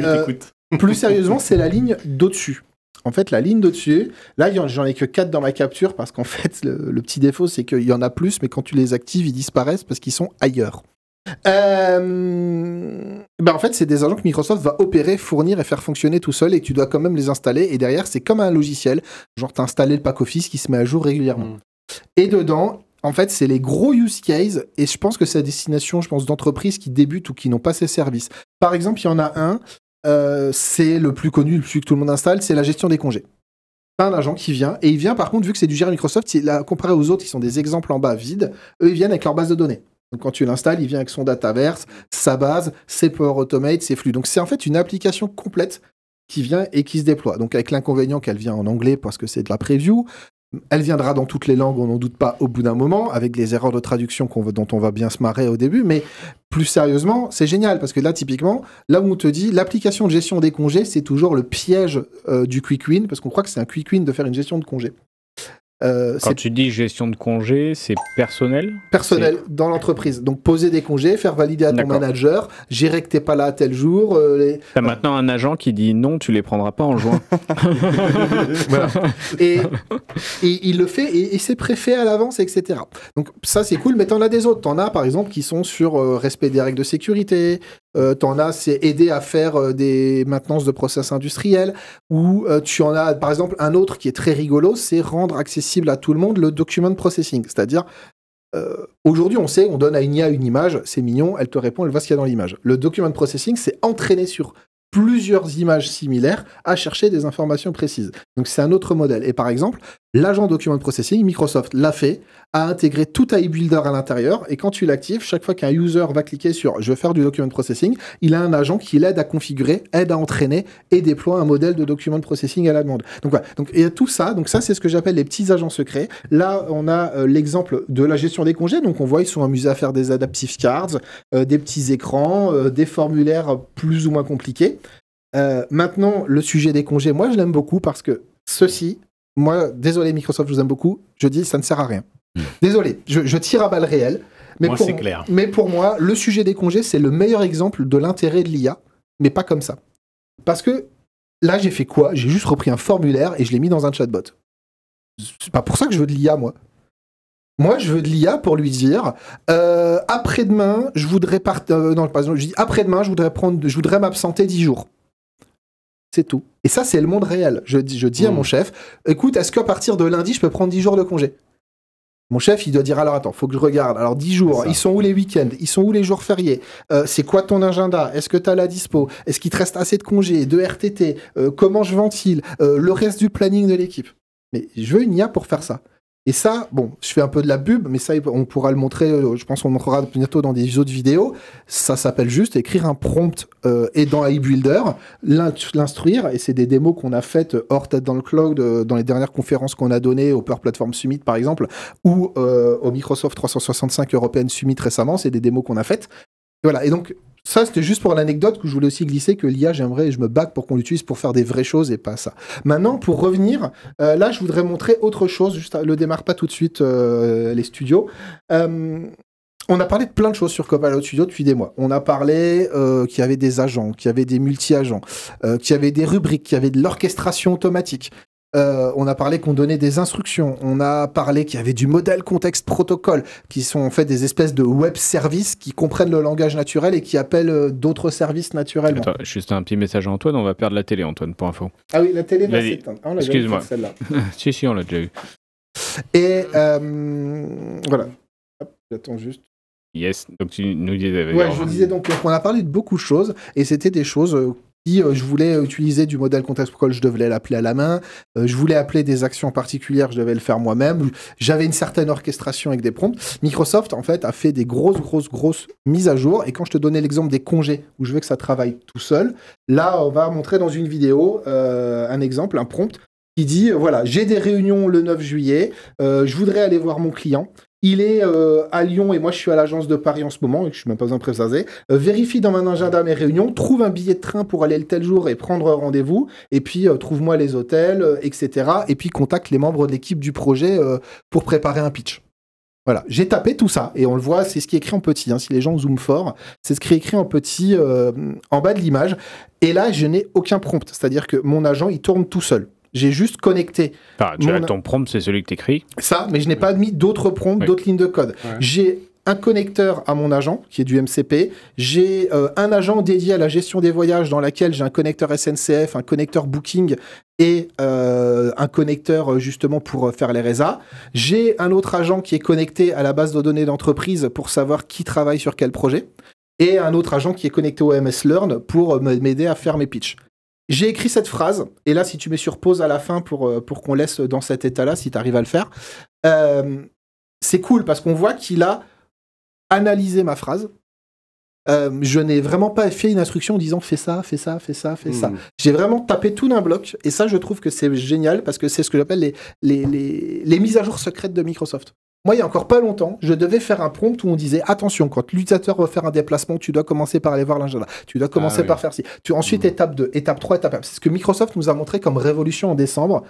plus sérieusement, c'est la ligne d'au-dessus. En fait, la ligne d'au-dessus, là, j'en ai que 4 dans ma capture parce qu'en fait, le petit défaut, c'est qu'il y en a plus, mais quand tu les actives, ils disparaissent parce qu'ils sont ailleurs. En fait, c'est des agents que Microsoft va opérer, fournir et faire fonctionner tout seul et que tu dois quand même les installer. Et derrière, c'est comme un logiciel. Genre, t'as installé le pack Office qui se met à jour régulièrement. Et dedans, en fait, c'est les gros use cases. Et je pense que c'est à destination, d'entreprises qui débutent ou qui n'ont pas ces services. Par exemple, il y en a un, c'est le plus connu, celui que tout le monde installe, c'est la gestion des congés. Un agent qui vient, et il vient par contre, vu que c'est du géré Microsoft, comparé aux autres qui sont des exemples en bas vides, eux, ils viennent avec leur base de données. Donc quand tu l'installes, il vient avec son Dataverse, sa base, ses Power Automate, ses flux. Donc c'est en fait une application complète qui vient et qui se déploie. Donc avec l'inconvénient qu'elle vient en anglais parce que c'est de la preview, elle viendra dans toutes les langues, on n'en doute pas, au bout d'un moment, avec les erreurs de traduction dont on va bien se marrer au début, mais plus sérieusement, c'est génial, parce que là, typiquement, là où on te dit, l'application de gestion des congés, c'est toujours le piège du quick win, parce qu'on croit que c'est un quick win de faire une gestion de congés. Quand tu dis gestion de congé, c'est personnel ? Personnel, dans l'entreprise. Donc poser des congés, faire valider à ton manager, gérer que t'es pas là à tel jour. T'as maintenant un agent qui dit non, tu les prendras pas en juin. Voilà. Et il le fait, et c'est préfet à l'avance, etc. Donc ça c'est cool, mais t'en as des autres. T'en as par exemple qui sont sur respect des règles de sécurité. T'en as, c'est aider à faire des maintenances de process industriels, ou tu en as, par exemple, un autre qui est très rigolo, c'est rendre accessible à tout le monde le document processing. C'est-à-dire, aujourd'hui, on sait, on donne à une IA une image, c'est mignon, elle te répond, elle voit ce qu'il y a dans l'image. Le document processing, c'est entraîner sur plusieurs images similaires à chercher des informations précises. Donc c'est un autre modèle. Et par exemple, l'agent document processing, Microsoft l'a fait, a intégré tout AI Builder à l'intérieur, et quand tu l'actives, chaque fois qu'un user va cliquer sur « Je veux faire du document processing », il a un agent qui l'aide à configurer, aide à entraîner et déploie un modèle de document processing à la demande. Donc voilà, donc il y a tout ça, donc ça c'est ce que j'appelle les petits agents secrets. Là, on a l'exemple de la gestion des congés, donc on voit ils sont amusés à faire des adaptive cards, des petits écrans, des formulaires plus ou moins compliqués. Maintenant, le sujet des congés, moi je l'aime beaucoup parce que ceci, moi, désolé Microsoft, je vous aime beaucoup, je dis ça ne sert à rien. Désolé, je tire à balles réelles. Mais moi, c'est clair. Mais pour moi, le sujet des congés, c'est le meilleur exemple de l'intérêt de l'IA, mais pas comme ça. Parce que là, j'ai fait quoi? J'ai juste repris un formulaire et je l'ai mis dans un chatbot. C'est pas pour ça que je veux de l'IA, moi. Moi, je veux de l'IA pour lui dire après-demain, je voudrais non, par exemple, je dis après-demain, je voudrais m'absenter 10 jours. C'est tout. Et ça, c'est le monde réel. Je dis à mon chef, écoute, est-ce qu'à partir de lundi, je peux prendre 10 jours de congé? Mon chef, il doit dire, alors attends, faut que je regarde. Alors 10 jours, ils sont où les week-ends? Ils sont où les jours fériés? C'est quoi ton agenda? Est-ce que tu as la dispo? Est-ce qu'il te reste assez de congés, de RTT? Comment je ventile? Le reste du planning de l'équipe? Mais je veux une IA pour faire ça. Et ça, bon, je fais un peu de la pub, mais ça, on pourra le montrer, je pense qu'on le montrera bientôt dans des autres vidéos. Ça s'appelle juste écrire un prompt et dans iBuilder, l'instruire, et c'est des démos qu'on a faites hors tête dans le cloud, dans les dernières conférences qu'on a données au Power Platform Summit, par exemple, ou au Microsoft 365 European Summit récemment, c'est des démos qu'on a faites. Et voilà, et donc, ça, c'était juste pour l'anecdote que je voulais aussi glisser que l'IA, je me bats pour qu'on l'utilise pour faire des vraies choses et pas ça. Maintenant, pour revenir, là, je voudrais montrer autre chose. Juste, le démarre pas tout de suite, les studios. On a parlé de plein de choses sur Copilot Studio depuis des mois. On a parlé qu'il y avait des agents, qu'il y avait des multi-agents, qu'il y avait des rubriques, qu'il y avait de l'orchestration automatique. On a parlé qu'on donnait des instructions, on a parlé qu'il y avait du modèle contexte protocole, qui sont en fait des espèces de web services qui comprennent le langage naturel et qui appellent d'autres services naturellement. Attends, juste un petit message à Antoine, on va perdre la télé, Antoine, pour info. Ah oui, la télé va s'éteindre. Ah, excuse-moi. Si, on l'a déjà eu. Et voilà. Hop, j'attends juste. Yes, donc tu nous disais... Ouais, je vous disais donc qu'on a parlé de beaucoup de choses, et c'était des choses... je voulais utiliser du modèle contexte protocol, je devais l'appeler à la main. Je voulais appeler des actions particulières, je devais le faire moi-même. J'avais une certaine orchestration avec des prompts. Microsoft, en fait, a fait des grosses mises à jour. Et quand je te donnais l'exemple des congés, où je veux que ça travaille tout seul, là, on va montrer dans une vidéo un exemple, un prompt, qui dit, voilà, j'ai des réunions le 9 juillet, je voudrais aller voir mon client. Il est à Lyon et moi je suis à l'agence de Paris en ce moment et je suis même pas besoin de préciser. Vérifie dans mon agenda mes réunions, trouve un billet de train pour aller le tel jour et prendre rendez-vous, et puis trouve-moi les hôtels, etc. Et puis contacte les membres de l'équipe du projet pour préparer un pitch. Voilà, j'ai tapé tout ça et on le voit, c'est ce qui est écrit en petit. Hein, si les gens zooment fort, c'est ce qui est écrit en petit en bas de l'image. Et là, je n'ai aucun prompt, c'est-à-dire que mon agent il tourne tout seul. J'ai juste connecté. Ton prompt, c'est celui que tu écris. Ça, mais je n'ai pas mis d'autres prompts, d'autres lignes de code. Ouais. J'ai un connecteur à mon agent, qui est du MCP. J'ai un agent dédié à la gestion des voyages, dans laquelle j'ai un connecteur SNCF, un connecteur Booking et un connecteur justement pour faire les RESA. J'ai un autre agent qui est connecté à la base de données d'entreprise pour savoir qui travaille sur quel projet. Et un autre agent qui est connecté au MS Learn pour m'aider à faire mes pitchs. J'ai écrit cette phrase, et là, si tu mets sur pause à la fin pour qu'on laisse dans cet état-là, si tu arrives à le faire, c'est cool parce qu'on voit qu'il a analysé ma phrase. Je n'ai vraiment pas fait une instruction en disant fais ça, fais ça, fais ça, fais ça. J'ai vraiment tapé tout d'un bloc, et ça, je trouve que c'est génial parce que c'est ce que j'appelle les mises à jour secrètes de Microsoft. Moi, il y a encore pas longtemps, je devais faire un prompt où on disait attention, quand l'utilisateur va faire un déplacement, tu dois commencer par aller voir l'agenda. Tu dois commencer par faire ci. Ensuite, étape 2, étape 3, étape 4. C'est ce que Microsoft nous a montré comme révolution en décembre.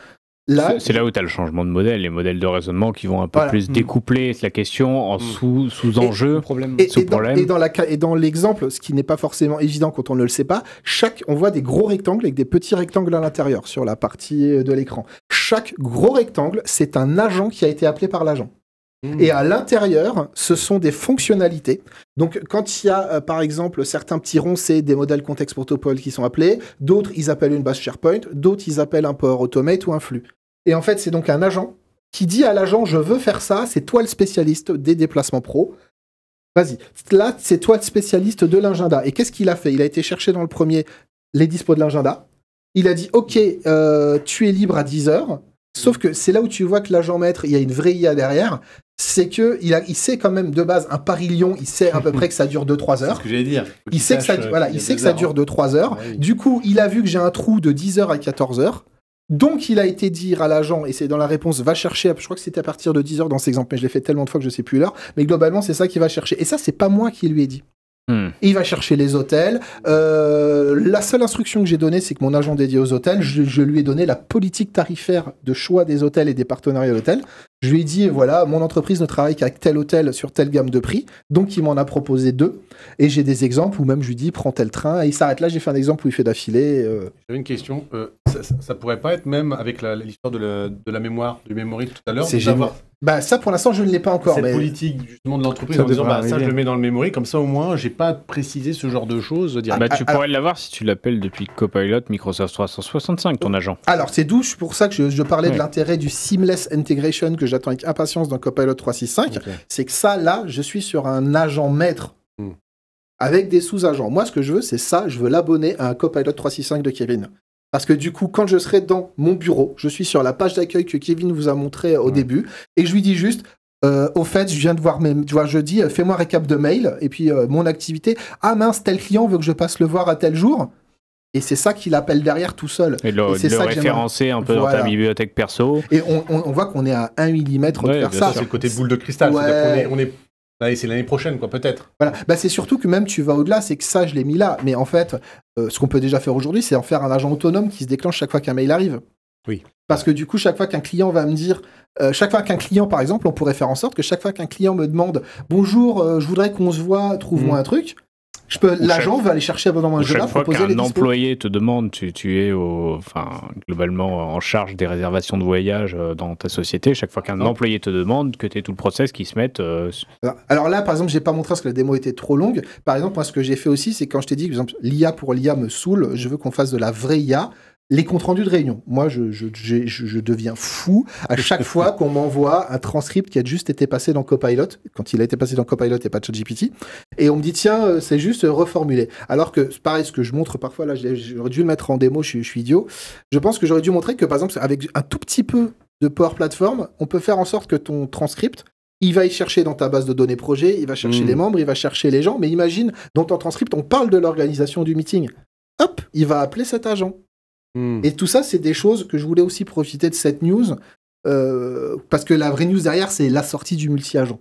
Là, c'est là où tu as le changement de modèle, les modèles de raisonnement qui vont un peu plus découpler la question en sous-enjeux, sous-problème. Et dans l'exemple, ce qui n'est pas forcément évident quand on ne le sait pas, on voit des gros rectangles avec des petits rectangles à l'intérieur sur la partie de l'écran. Chaque gros rectangle, c'est un agent qui a été appelé par l'agent. Et à l'intérieur, ce sont des fonctionnalités. Donc, quand il y a, par exemple, certains petits ronds, c'est des modèles contexte protocol qui sont appelés. D'autres, ils appellent une base SharePoint. D'autres, ils appellent un Power Automate ou un flux. Et en fait, c'est donc un agent qui dit à l'agent, je veux faire ça. C'est toi le spécialiste des déplacements pro. Vas-y. Là, c'est toi le spécialiste de l'agenda. Et qu'est-ce qu'il a fait? Il a été chercher dans le premier les dispos de l'agenda. Il a dit, OK, tu es libre à 10h. Sauf que c'est là où tu vois que l'agent maître, il y a une vraie IA derrière. C'est qu'il sait quand même de base un Paris-Lyon, il sait à peu près que ça dure 2-3 heures. C'est ce que j'allais dire. Il sait que ça dure 2-3 heures. Ouais, oui. Du coup, il a vu que j'ai un trou de 10h à 14h. Donc, il a été dire à l'agent, et c'est dans la réponse, va chercher, je crois que c'était à partir de 10h dans cet exemple, mais je l'ai fait tellement de fois que je ne sais plus l'heure. Mais globalement, c'est ça qu'il va chercher. Et ça, c'est pas moi qui lui ai dit. Et il va chercher les hôtels. La seule instruction que j'ai donnée, c'est que mon agent dédié aux hôtels, je lui ai donné la politique tarifaire de choix des hôtels et des partenariats d'hôtels. Je lui ai dit, voilà, mon entreprise ne travaille qu'avec tel hôtel sur telle gamme de prix, donc il m'en a proposé 2. Et j'ai des exemples où même je lui dis, prends tel train, et il s'arrête là. J'ai fait un exemple où il fait d'affilée. J'avais une question. Ça pourrait pas être même avec l'histoire de la mémoire, du memory tout à l'heure. C'est génial. Bah ça, pour l'instant, je ne l'ai pas encore. Cette politique justement de l'entreprise en disant, ça, je le mets dans le memory, comme ça au moins, j'ai pas précisé ce genre de choses. Tu pourrais l'avoir si tu l'appelles depuis Copilot Microsoft 365, ton agent. Alors, c'est d'où pour ça que je parlais de l'intérêt du Seamless Integration que j'attends avec impatience dans Copilot 365. Okay. C'est que ça, là, je suis sur un agent maître avec des sous-agents. Moi, ce que je veux, c'est ça. Je veux l'abonner à un Copilot 365 de Kevin. Parce que du coup, quand je serai dans mon bureau, je suis sur la page d'accueil que Kevin vous a montré au début, et je lui dis juste, au fait, je viens de voir je dis, fais-moi récap de mail, et puis mon activité, ah mince, tel client veut que je passe le voir à tel jour. Et c'est ça qu'il appelle derrière tout seul. Et le référencer un peu dans ta bibliothèque perso. Et on voit qu'on est à 1 millimètre de faire ça. C'est le côté boule de cristal. C'est-à-dire qu'on est... Allez, c'est l'année prochaine, quoi, peut-être. Voilà. Bah, c'est surtout que même tu vas au-delà, c'est que ça, je l'ai mis là. Mais en fait, ce qu'on peut déjà faire aujourd'hui, c'est en faire un agent autonome qui se déclenche chaque fois qu'un mail arrive. Oui. Parce que du coup, chaque fois qu'un client va me dire... chaque fois qu'un client, par exemple, on pourrait faire en sorte que chaque fois qu'un client me demande « Bonjour, je voudrais qu'on se voit, trouve-moi un truc », l'agent va aller chercher dans mon agenda. Chaque fois qu'un employé te demande, tu es globalement en charge des réservations de voyage dans ta société. Chaque fois qu'un employé te demande, que tu aies tout le process qui se mette. Alors là, par exemple, j'ai pas montré parce que la démo était trop longue. Par exemple, moi, ce que j'ai fait aussi, c'est quand je t'ai dit que l'IA pour l'IA me saoule, je veux qu'on fasse de la vraie IA. Les comptes rendus de réunion. Moi, je deviens fou à chaque fois qu'on m'envoie un transcript qui a juste été passé dans Copilot, quand il a été passé dans Copilot et pas ChatGPT, et on me dit, tiens, c'est juste reformulé. Alors que, pareil, ce que je montre parfois, là, j'aurais dû le mettre en démo, je suis idiot. Je pense que j'aurais dû montrer que, par exemple, avec un tout petit peu de Power Platform, on peut faire en sorte que ton transcript, il va y chercher dans ta base de données projet, il va chercher les membres, il va chercher les gens, mais imagine, dans ton transcript, on parle de l'organisation du meeting. Hop, il va appeler cet agent. Et tout ça, c'est des choses que je voulais aussi profiter de cette news, parce que la vraie news derrière, c'est la sortie du multi-agent.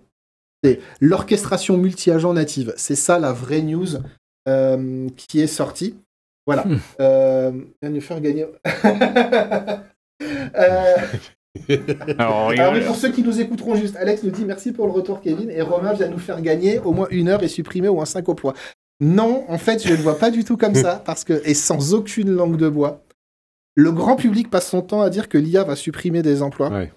C'est l'orchestration multi-agent native. C'est ça la vraie news qui est sortie. Voilà. Viens nous faire gagner. Alors, mais pour ceux qui nous écouteront juste, Alex nous dit merci pour le retour, Kevin, et Romain vient nous faire gagner au moins 1 heure et supprimer au moins 5 emplois. Non, en fait, je ne le vois pas du tout comme ça, parce que, et sans aucune langue de bois, le grand public passe son temps à dire que l'IA va supprimer des emplois. Ouais.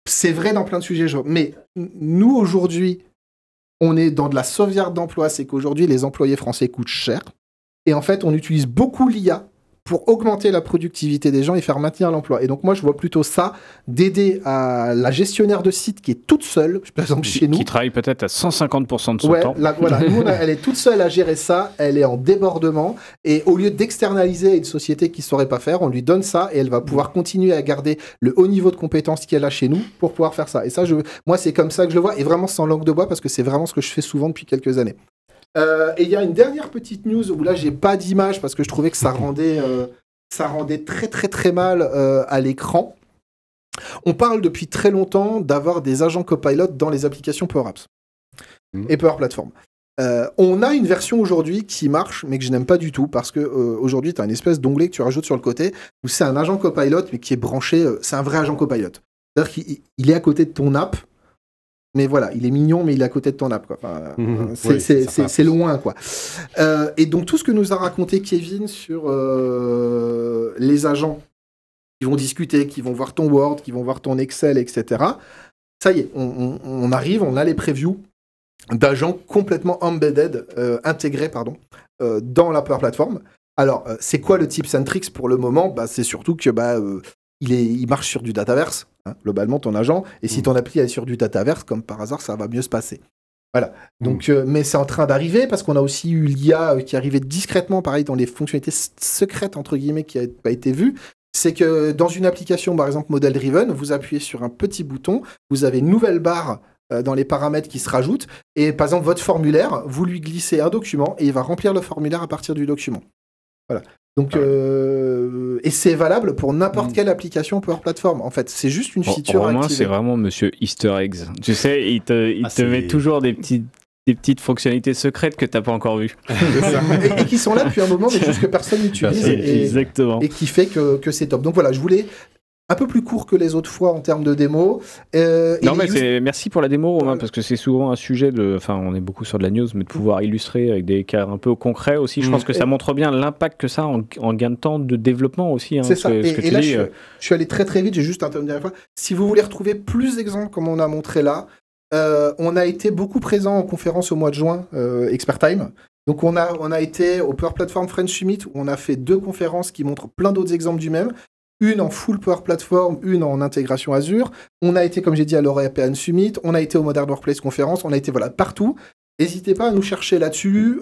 C'est vrai dans plein de sujets. Mais nous, aujourd'hui, on est dans de la sauvegarde d'emplois. C'est qu'aujourd'hui, les employés français coûtent cher. Et en fait, on utilise beaucoup l'IA pour augmenter la productivité des gens et faire maintenir l'emploi. Et donc moi, je vois plutôt ça, d'aider à la gestionnaire de site qui est toute seule, par exemple chez nous. Qui travaille peut-être à 150% de son temps. Voilà, nous, elle est toute seule à gérer ça, elle est en débordement, et au lieu d'externaliser à une société qui ne saurait pas faire, on lui donne ça, et elle va pouvoir continuer à garder le haut niveau de compétences qu'elle a chez nous pour pouvoir faire ça. Et ça, moi, c'est comme ça que je le vois, et vraiment sans langue de bois, parce que c'est vraiment ce que je fais souvent depuis quelques années. Et il y a une dernière petite news où là j'ai pas d'image parce que je trouvais que ça rendait très très très mal à l'écran. On parle depuis très longtemps d'avoir des agents Copilot dans les applications Power Apps et Power Platform. On a une version aujourd'hui qui marche mais que je n'aime pas du tout parce que aujourd'hui tu as une espèce d'onglet que tu rajoutes sur le côté où c'est un agent Copilot mais qui est branché, c'est un vrai agent Copilot. C'est-à-dire qu'il est à côté de ton app. Mais voilà, il est mignon, mais il est à côté de ton app, quoi. Enfin, c'est loin, quoi. Et donc, tout ce que nous a raconté Kevin sur les agents qui vont discuter, qui vont voir ton Word, qui vont voir ton Excel, etc., ça y est, on arrive, on a les previews d'agents complètement embedded, intégrés, dans la Power Platform. Alors, c'est quoi le tips and tricks pour le moment ? C'est surtout que il marche sur du Dataverse, hein, globalement, ton agent. Et si ton appli est sur du Dataverse, comme par hasard, ça va mieux se passer. Voilà. Donc, mais c'est en train d'arriver parce qu'on a aussi eu l'IA qui arrivait discrètement, pareil, dans les fonctionnalités secrètes, entre guillemets, qui n'a pas été vues. C'est que dans une application, par exemple, Model Driven, vous appuyez sur un petit bouton, vous avez une nouvelle barre dans les paramètres qui se rajoutent. Et par exemple, votre formulaire, vous lui glissez un document et il va remplir le formulaire à partir du document. Voilà. Donc, et c'est valable pour n'importe quelle application Power Platform. En fait, c'est juste une feature activée. activée. C'est vraiment Monsieur Easter eggs. Tu sais, il te met toujours des petites fonctionnalités secrètes que tu n'as pas encore vues. et qui sont là depuis un moment, mais juste que personne n'utilise. Exactement. Et qui fait que c'est top. Donc voilà, je voulais un peu plus court que les autres fois en termes de démo. Merci pour la démo, Romain, parce que c'est souvent un sujet enfin, on est beaucoup sur de la news, mais de pouvoir illustrer avec des cas un peu concrets aussi. Je pense que ça montre bien l'impact que ça a en gain de temps de développement aussi. C'est ça. Et là, je suis allé très très vite. J'ai juste une dernière fois. Si vous voulez retrouver plus d'exemples comme on a montré là, on a été beaucoup présent en conférence au mois de juin, Expert Time. Donc on a été au Power Platform French Summit où on a fait 2 conférences qui montrent plein d'autres exemples du même. Une en full Power Platform, une en intégration Azure. On a été, comme j'ai dit, à l'European Summit. On a été au Modern Workplace Conférence. On a été partout. N'hésitez pas à nous chercher là-dessus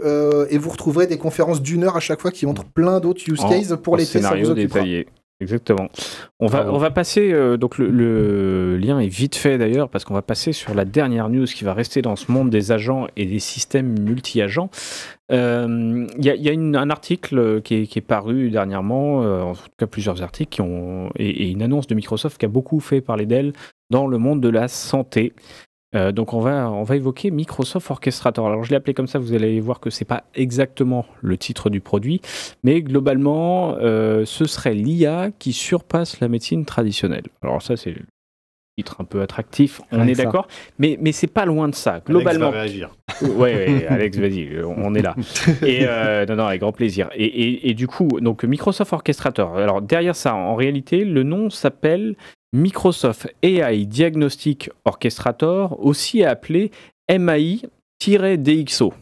et vous retrouverez des conférences d'1 heure à chaque fois qui montrent plein d'autres use cases pour les tests. Scénario détaillé. Exactement. On va passer, donc le lien est vite fait d'ailleurs, parce qu'on va passer sur la dernière news qui va rester dans ce monde des agents et des systèmes multi-agents. Il y a un article qui est paru dernièrement, en tout cas plusieurs articles, et une annonce de Microsoft qui a beaucoup fait parler d'elle dans le monde de la santé. Donc on va évoquer Microsoft Orchestrator. Alors je l'ai appelé comme ça, vous allez voir que c'est pas exactement le titre du produit, mais globalement ce serait l'IA qui surpasse la médecine traditionnelle. Alors ça c'est le titre un peu attractif, on est d'accord, mais c'est pas loin de ça. Globalement. Alex va réagir. Ouais, Alex, vas-y, on est là. Et non, avec grand plaisir. Et du coup, donc Microsoft Orchestrator. Alors derrière ça, en réalité, le nom s'appelle Microsoft AI Diagnostic Orchestrator, aussi appelé MAI-DXO.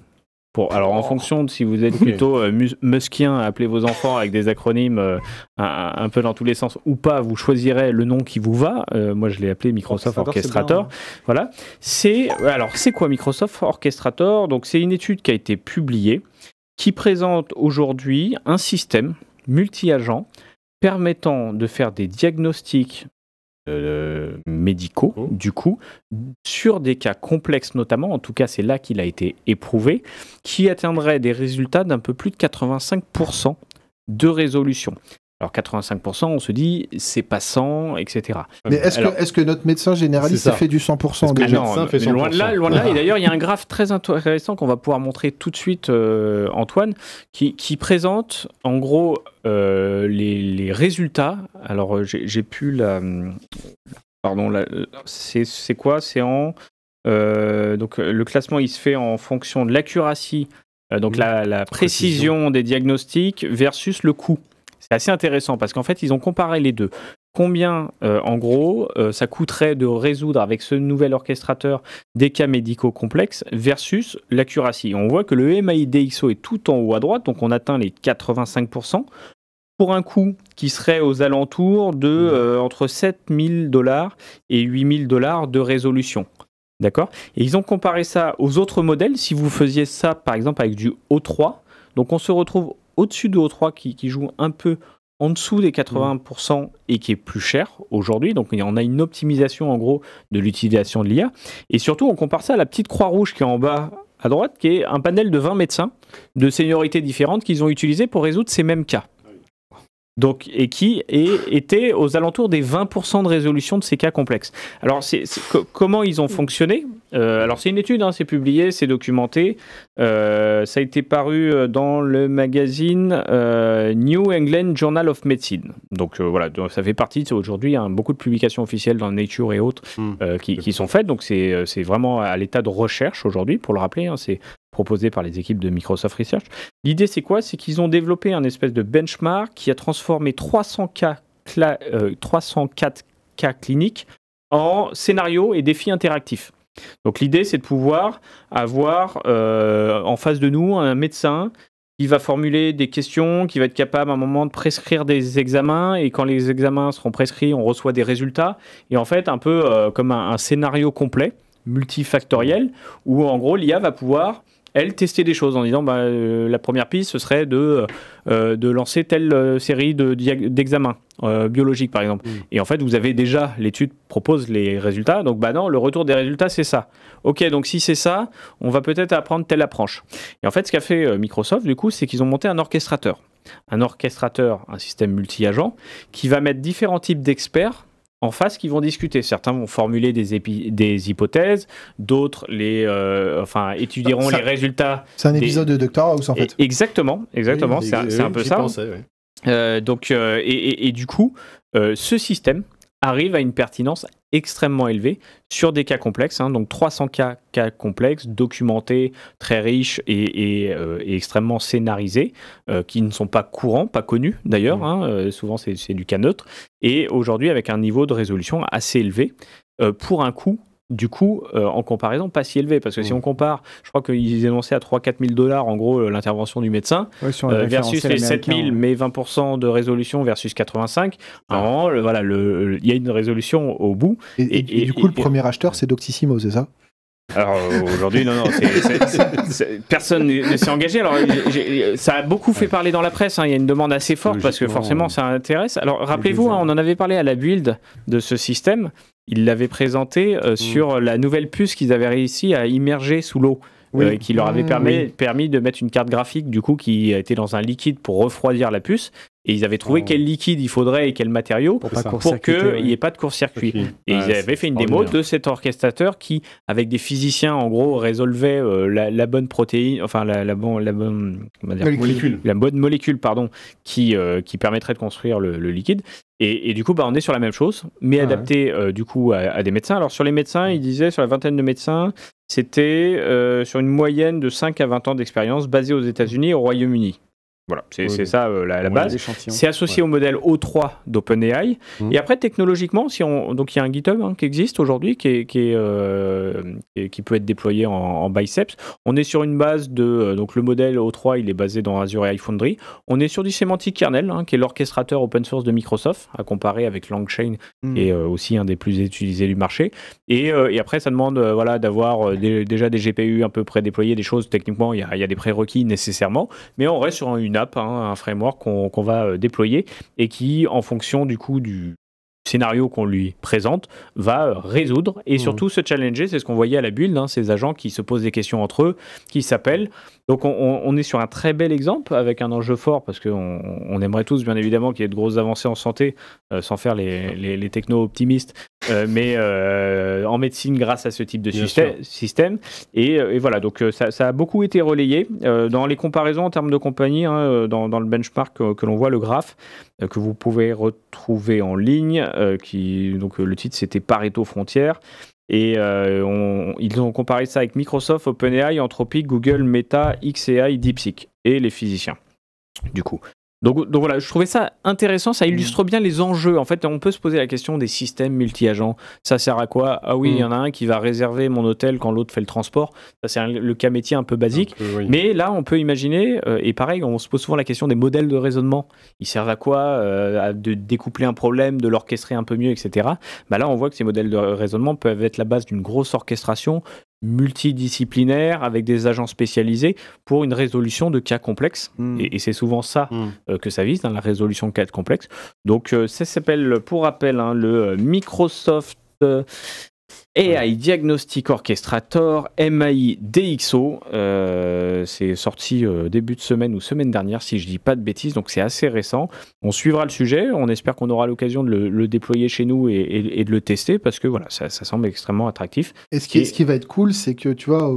Alors en fonction de si vous êtes plutôt muskien, appelez vos enfants avec des acronymes un peu dans tous les sens ou pas, vous choisirez le nom qui vous va. Moi je l'ai appelé Microsoft Orchestrator. Bien, hein. Voilà. Alors c'est quoi Microsoft Orchestrator? Donc c'est une étude qui a été publiée qui présente aujourd'hui un système multi-agent permettant de faire des diagnostics médicaux, du coup, sur des cas complexes notamment, en tout cas c'est là qu'il a été éprouvé, qui atteindrait des résultats d'un peu plus de 85% de résolution. Alors 85%, on se dit, c'est pas 100, etc. Mais est-ce que notre médecin généraliste fait du 100% déjà? Loin de là, et d'ailleurs il y a un graphe très intéressant qu'on va pouvoir montrer tout de suite, Antoine, qui présente en gros les résultats. Alors j'ai pu c'est quoi? C'est en... donc le classement il se fait en fonction de l'accuracy, donc la précision des diagnostics versus le coût. C'est assez intéressant parce qu'en fait, ils ont comparé les deux. Combien, en gros, ça coûterait de résoudre avec ce nouvel orchestrateur des cas médicaux complexes versus l'accuracy. On voit que le MAI-DXO est tout en haut à droite, donc on atteint les 85%, pour un coût qui serait aux alentours de entre $7 000 et $8 000 de résolution. D'accord? Et ils ont comparé ça aux autres modèles. Si vous faisiez ça, par exemple, avec du O3, donc on se retrouve au-dessus de O3 qui joue un peu en dessous des 80% et qui est plus cher aujourd'hui. Donc on a une optimisation en gros de l'utilisation de l'IA. Et surtout, on compare ça à la petite croix rouge qui est en bas à droite, qui est un panel de 20 médecins de seniorités différentes qu'ils ont utilisé pour résoudre ces mêmes cas. Donc, et qui était aux alentours des 20% de résolution de ces cas complexes. Alors, comment ils ont fonctionné? Alors, c'est une étude, hein, c'est publié, c'est documenté. Ça a été paru dans le magazine New England Journal of Medicine. Donc, voilà, ça fait partie aujourd'hui, hein, beaucoup de publications officielles dans Nature et autres qui sont faites. Donc, c'est vraiment à l'état de recherche aujourd'hui, pour le rappeler. Hein, c'est proposé par les équipes de Microsoft Research. L'idée, c'est quoi? C'est qu'ils ont développé un espèce de benchmark qui a transformé 304 cas cliniques en scénarios et défis interactifs. Donc l'idée, c'est de pouvoir avoir en face de nous un médecin qui va formuler des questions, qui va être capable à un moment de prescrire des examens, et quand les examens seront prescrits, on reçoit des résultats. Et en fait, un peu comme un scénario complet, multifactoriel, où en gros, l'IA va pouvoir tester des choses en disant la première piste ce serait de lancer telle série d'examens biologiques par exemple. Et en fait vous avez déjà, l'étude propose les résultats, donc non, le retour des résultats c'est ça. Ok, donc si c'est ça, on va peut-être apprendre telle approche. Et en fait ce qu'a fait Microsoft du coup, c'est qu'ils ont monté un orchestrateur, un système multi-agent qui va mettre différents types d'experts en face qui vont discuter. Certains vont formuler des hypothèses, d'autres étudieront les résultats. C'est un épisode de Dr House en fait. Exactement. Oui, c'est un peu ça. Pensais, ouais. Et du coup, ce système arrive à une pertinence extrêmement élevée sur des cas complexes, hein, donc 300 cas complexes, documentés, très riches et extrêmement scénarisés, qui ne sont pas courants, pas connus d'ailleurs, souvent c'est du cas neutre, et aujourd'hui avec un niveau de résolution assez élevé pour un coût du coup, en comparaison, pas si élevé, parce que si on compare, je crois qu'ils énonçaient à 3 000 à 4 000 $, en gros, l'intervention du médecin, versus les 7 000, mais 20% de résolution versus 85. Non, il y a une résolution au bout. Et du coup, le premier acheteur, c'est Doctissimo, c'est ça? Alors aujourd'hui, non, personne ne s'est engagé. Alors, ça a beaucoup fait parler dans la presse. Hein. Il y a une demande assez forte parce que forcément, ça intéresse. Alors, rappelez-vous, on en avait parlé à la build de ce système. Ils l'avaient présenté sur la nouvelle puce qu'ils avaient réussi à immerger sous l'eau. Qui leur avait permis de mettre une carte graphique du coup qui était dans un liquide pour refroidir la puce, et ils avaient trouvé quel liquide il faudrait et quel matériau pour qu'il n'y ait pas de court-circuit. Et ils avaient fait une démo de cet orchestrateur qui, avec des physiciens en gros, résolvait la bonne protéine, enfin la bonne molécule qui permettrait de construire le liquide. Et du coup, on est sur la même chose, mais adapté du coup à des médecins. Alors sur les médecins, ils disaient sur la vingtaine de médecins, c'était sur une moyenne de 5 à 20 ans d'expérience basée aux États-Unis et au Royaume-Uni. Voilà, c'est ça la base. C'est associé au modèle O3 d'OpenAI. Et après, technologiquement, donc il y a un GitHub qui existe aujourd'hui, qui peut être déployé en biceps. On est sur une base de... donc le modèle O3, il est basé dans Azure AI Foundry. On est sur du Semantic Kernel, qui est l'orchestrateur open source de Microsoft, à comparer avec LangChain, qui est aussi un des plus utilisés du marché. Et après, ça demande d'avoir déjà des GPU un peu prédéployés, des choses, techniquement, il y a des prérequis nécessairement, mais on reste sur une app, un framework qu'on va déployer et qui, en fonction du coup du scénario qu'on lui présente, va résoudre et surtout se challenger. C'est ce qu'on voyait à la build, ces agents qui se posent des questions entre eux, qui s'appellent. Donc on est sur un très bel exemple avec un enjeu fort parce qu'on aimerait tous bien évidemment qu'il y ait de grosses avancées en santé, sans faire les techno-optimistes, mais en médecine grâce à ce type de système. Et voilà, donc ça a beaucoup été relayé. Dans les comparaisons en termes de compagnie, dans le benchmark que l'on voit, le graphe, que vous pouvez retrouver en ligne, donc le titre c'était Pareto Frontières. Et ils ont comparé ça avec Microsoft, OpenAI, Anthropic, Google, Meta, xAI, DeepSeek et les physiciens, du coup. Donc voilà, je trouvais ça intéressant, ça illustre bien les enjeux. En fait, on peut se poser la question des systèmes multi-agents. Ça sert à quoi? Ah oui, il y en a un qui va réserver mon hôtel quand l'autre fait le transport. Ça, c'est le cas métier un peu basique. Mais là, on peut imaginer, et pareil, on se pose souvent la question des modèles de raisonnement. Ils servent à quoi? De découpler un problème, de l'orchestrer un peu mieux, etc. Là, on voit que ces modèles de raisonnement peuvent être la base d'une grosse orchestration multidisciplinaire avec des agents spécialisés pour une résolution de cas complexes et c'est souvent ça que ça vise, la résolution de cas complexes. Donc ça s'appelle, pour rappel, le Microsoft AI Diagnostic Orchestrator MAI DXO. C'est sorti début de semaine ou semaine dernière si je dis pas de bêtises, donc c'est assez récent. On suivra le sujet, on espère qu'on aura l'occasion de le déployer chez nous et de le tester parce que voilà, ça semble extrêmement attractif. Et ce qui va être cool, c'est que tu vois,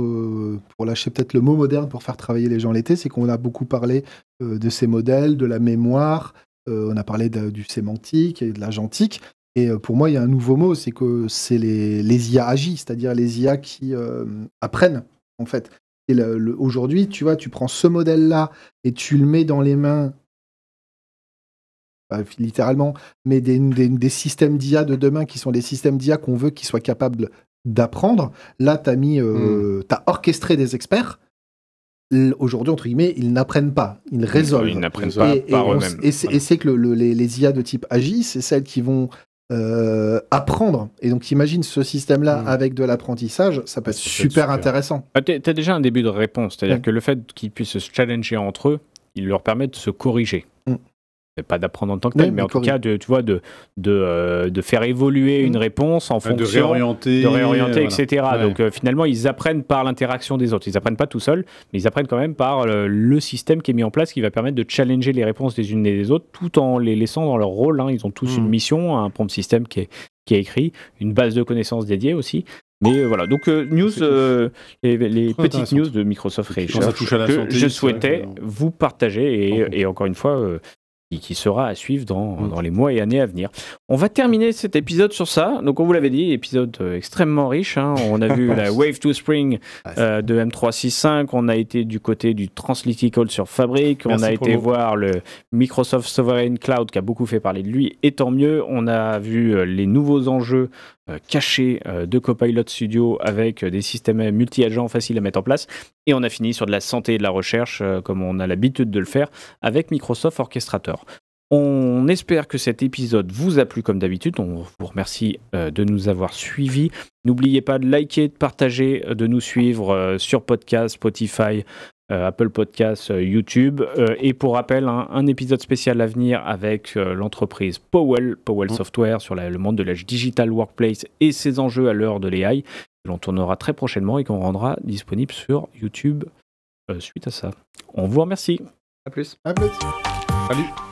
pour lâcher peut-être le mot moderne pour faire travailler les gens l'été, c'est qu'on a beaucoup parlé de ces modèles, de la mémoire, on a parlé du sémantique et de l'agentique. Et pour moi, il y a un nouveau mot, c'est que c'est les IA agis, c'est-à-dire les IA qui apprennent, en fait. Et aujourd'hui, tu vois, tu prends ce modèle-là et tu le mets dans les mains, littéralement, mais des systèmes d'IA de demain qui sont des systèmes d'IA qu'on veut qu'ils soient capables d'apprendre. Là, t'as orchestré des experts. Aujourd'hui, entre guillemets, ils n'apprennent pas, ils résolvent. Ils n'apprennent pas par eux-mêmes. Et c'est que les IA de type agis, c'est celles qui vont apprendre. Et donc, imagine ce système-là avec de l'apprentissage, ça peut être super intéressant. Tu as déjà un début de réponse, c'est-à-dire que le fait qu'ils puissent se challenger entre eux, il leur permet de se corriger. C'est pas d'apprendre en tant que tel, mais en tout cas, de faire évoluer une réponse en fonction, de réorienter, etc. Ouais. Donc finalement, ils apprennent par l'interaction des autres. Ils apprennent pas tout seuls, mais ils apprennent quand même par le système qui est mis en place, qui va permettre de challenger les réponses des unes et des autres, tout en les laissant dans leur rôle. Ils ont tous une mission, un prompt système qui est écrit, une base de connaissances dédiée aussi. Mais voilà, donc news, les petites news de Microsoft Research que je souhaitais vous partager et encore une fois, qui sera à suivre dans les mois et années à venir. On va terminer cet épisode sur ça. Donc, on vous l'avait dit, épisode extrêmement riche. Hein. On a vu la Wave to Spring de M365. On a été du côté du Translytical sur Fabric. On a été voir le Microsoft Sovereign Cloud qui a beaucoup fait parler de lui. Et tant mieux, on a vu les nouveaux enjeux cachés de Copilot Studio avec des systèmes multi-agents faciles à mettre en place. Et on a fini sur de la santé et de la recherche, comme on a l'habitude de le faire, avec Microsoft Orchestrator. On espère que cet épisode vous a plu comme d'habitude. On vous remercie de nous avoir suivis. N'oubliez pas de liker, de partager, de nous suivre sur podcast, Spotify, Apple Podcasts, YouTube. Et pour rappel, un épisode spécial à venir avec l'entreprise Powell Software sur le monde de la digital workplace et ses enjeux à l'heure de l'AI, que l'on tournera très prochainement et qu'on rendra disponible sur YouTube suite à ça. On vous remercie. À plus. À plus. Salut.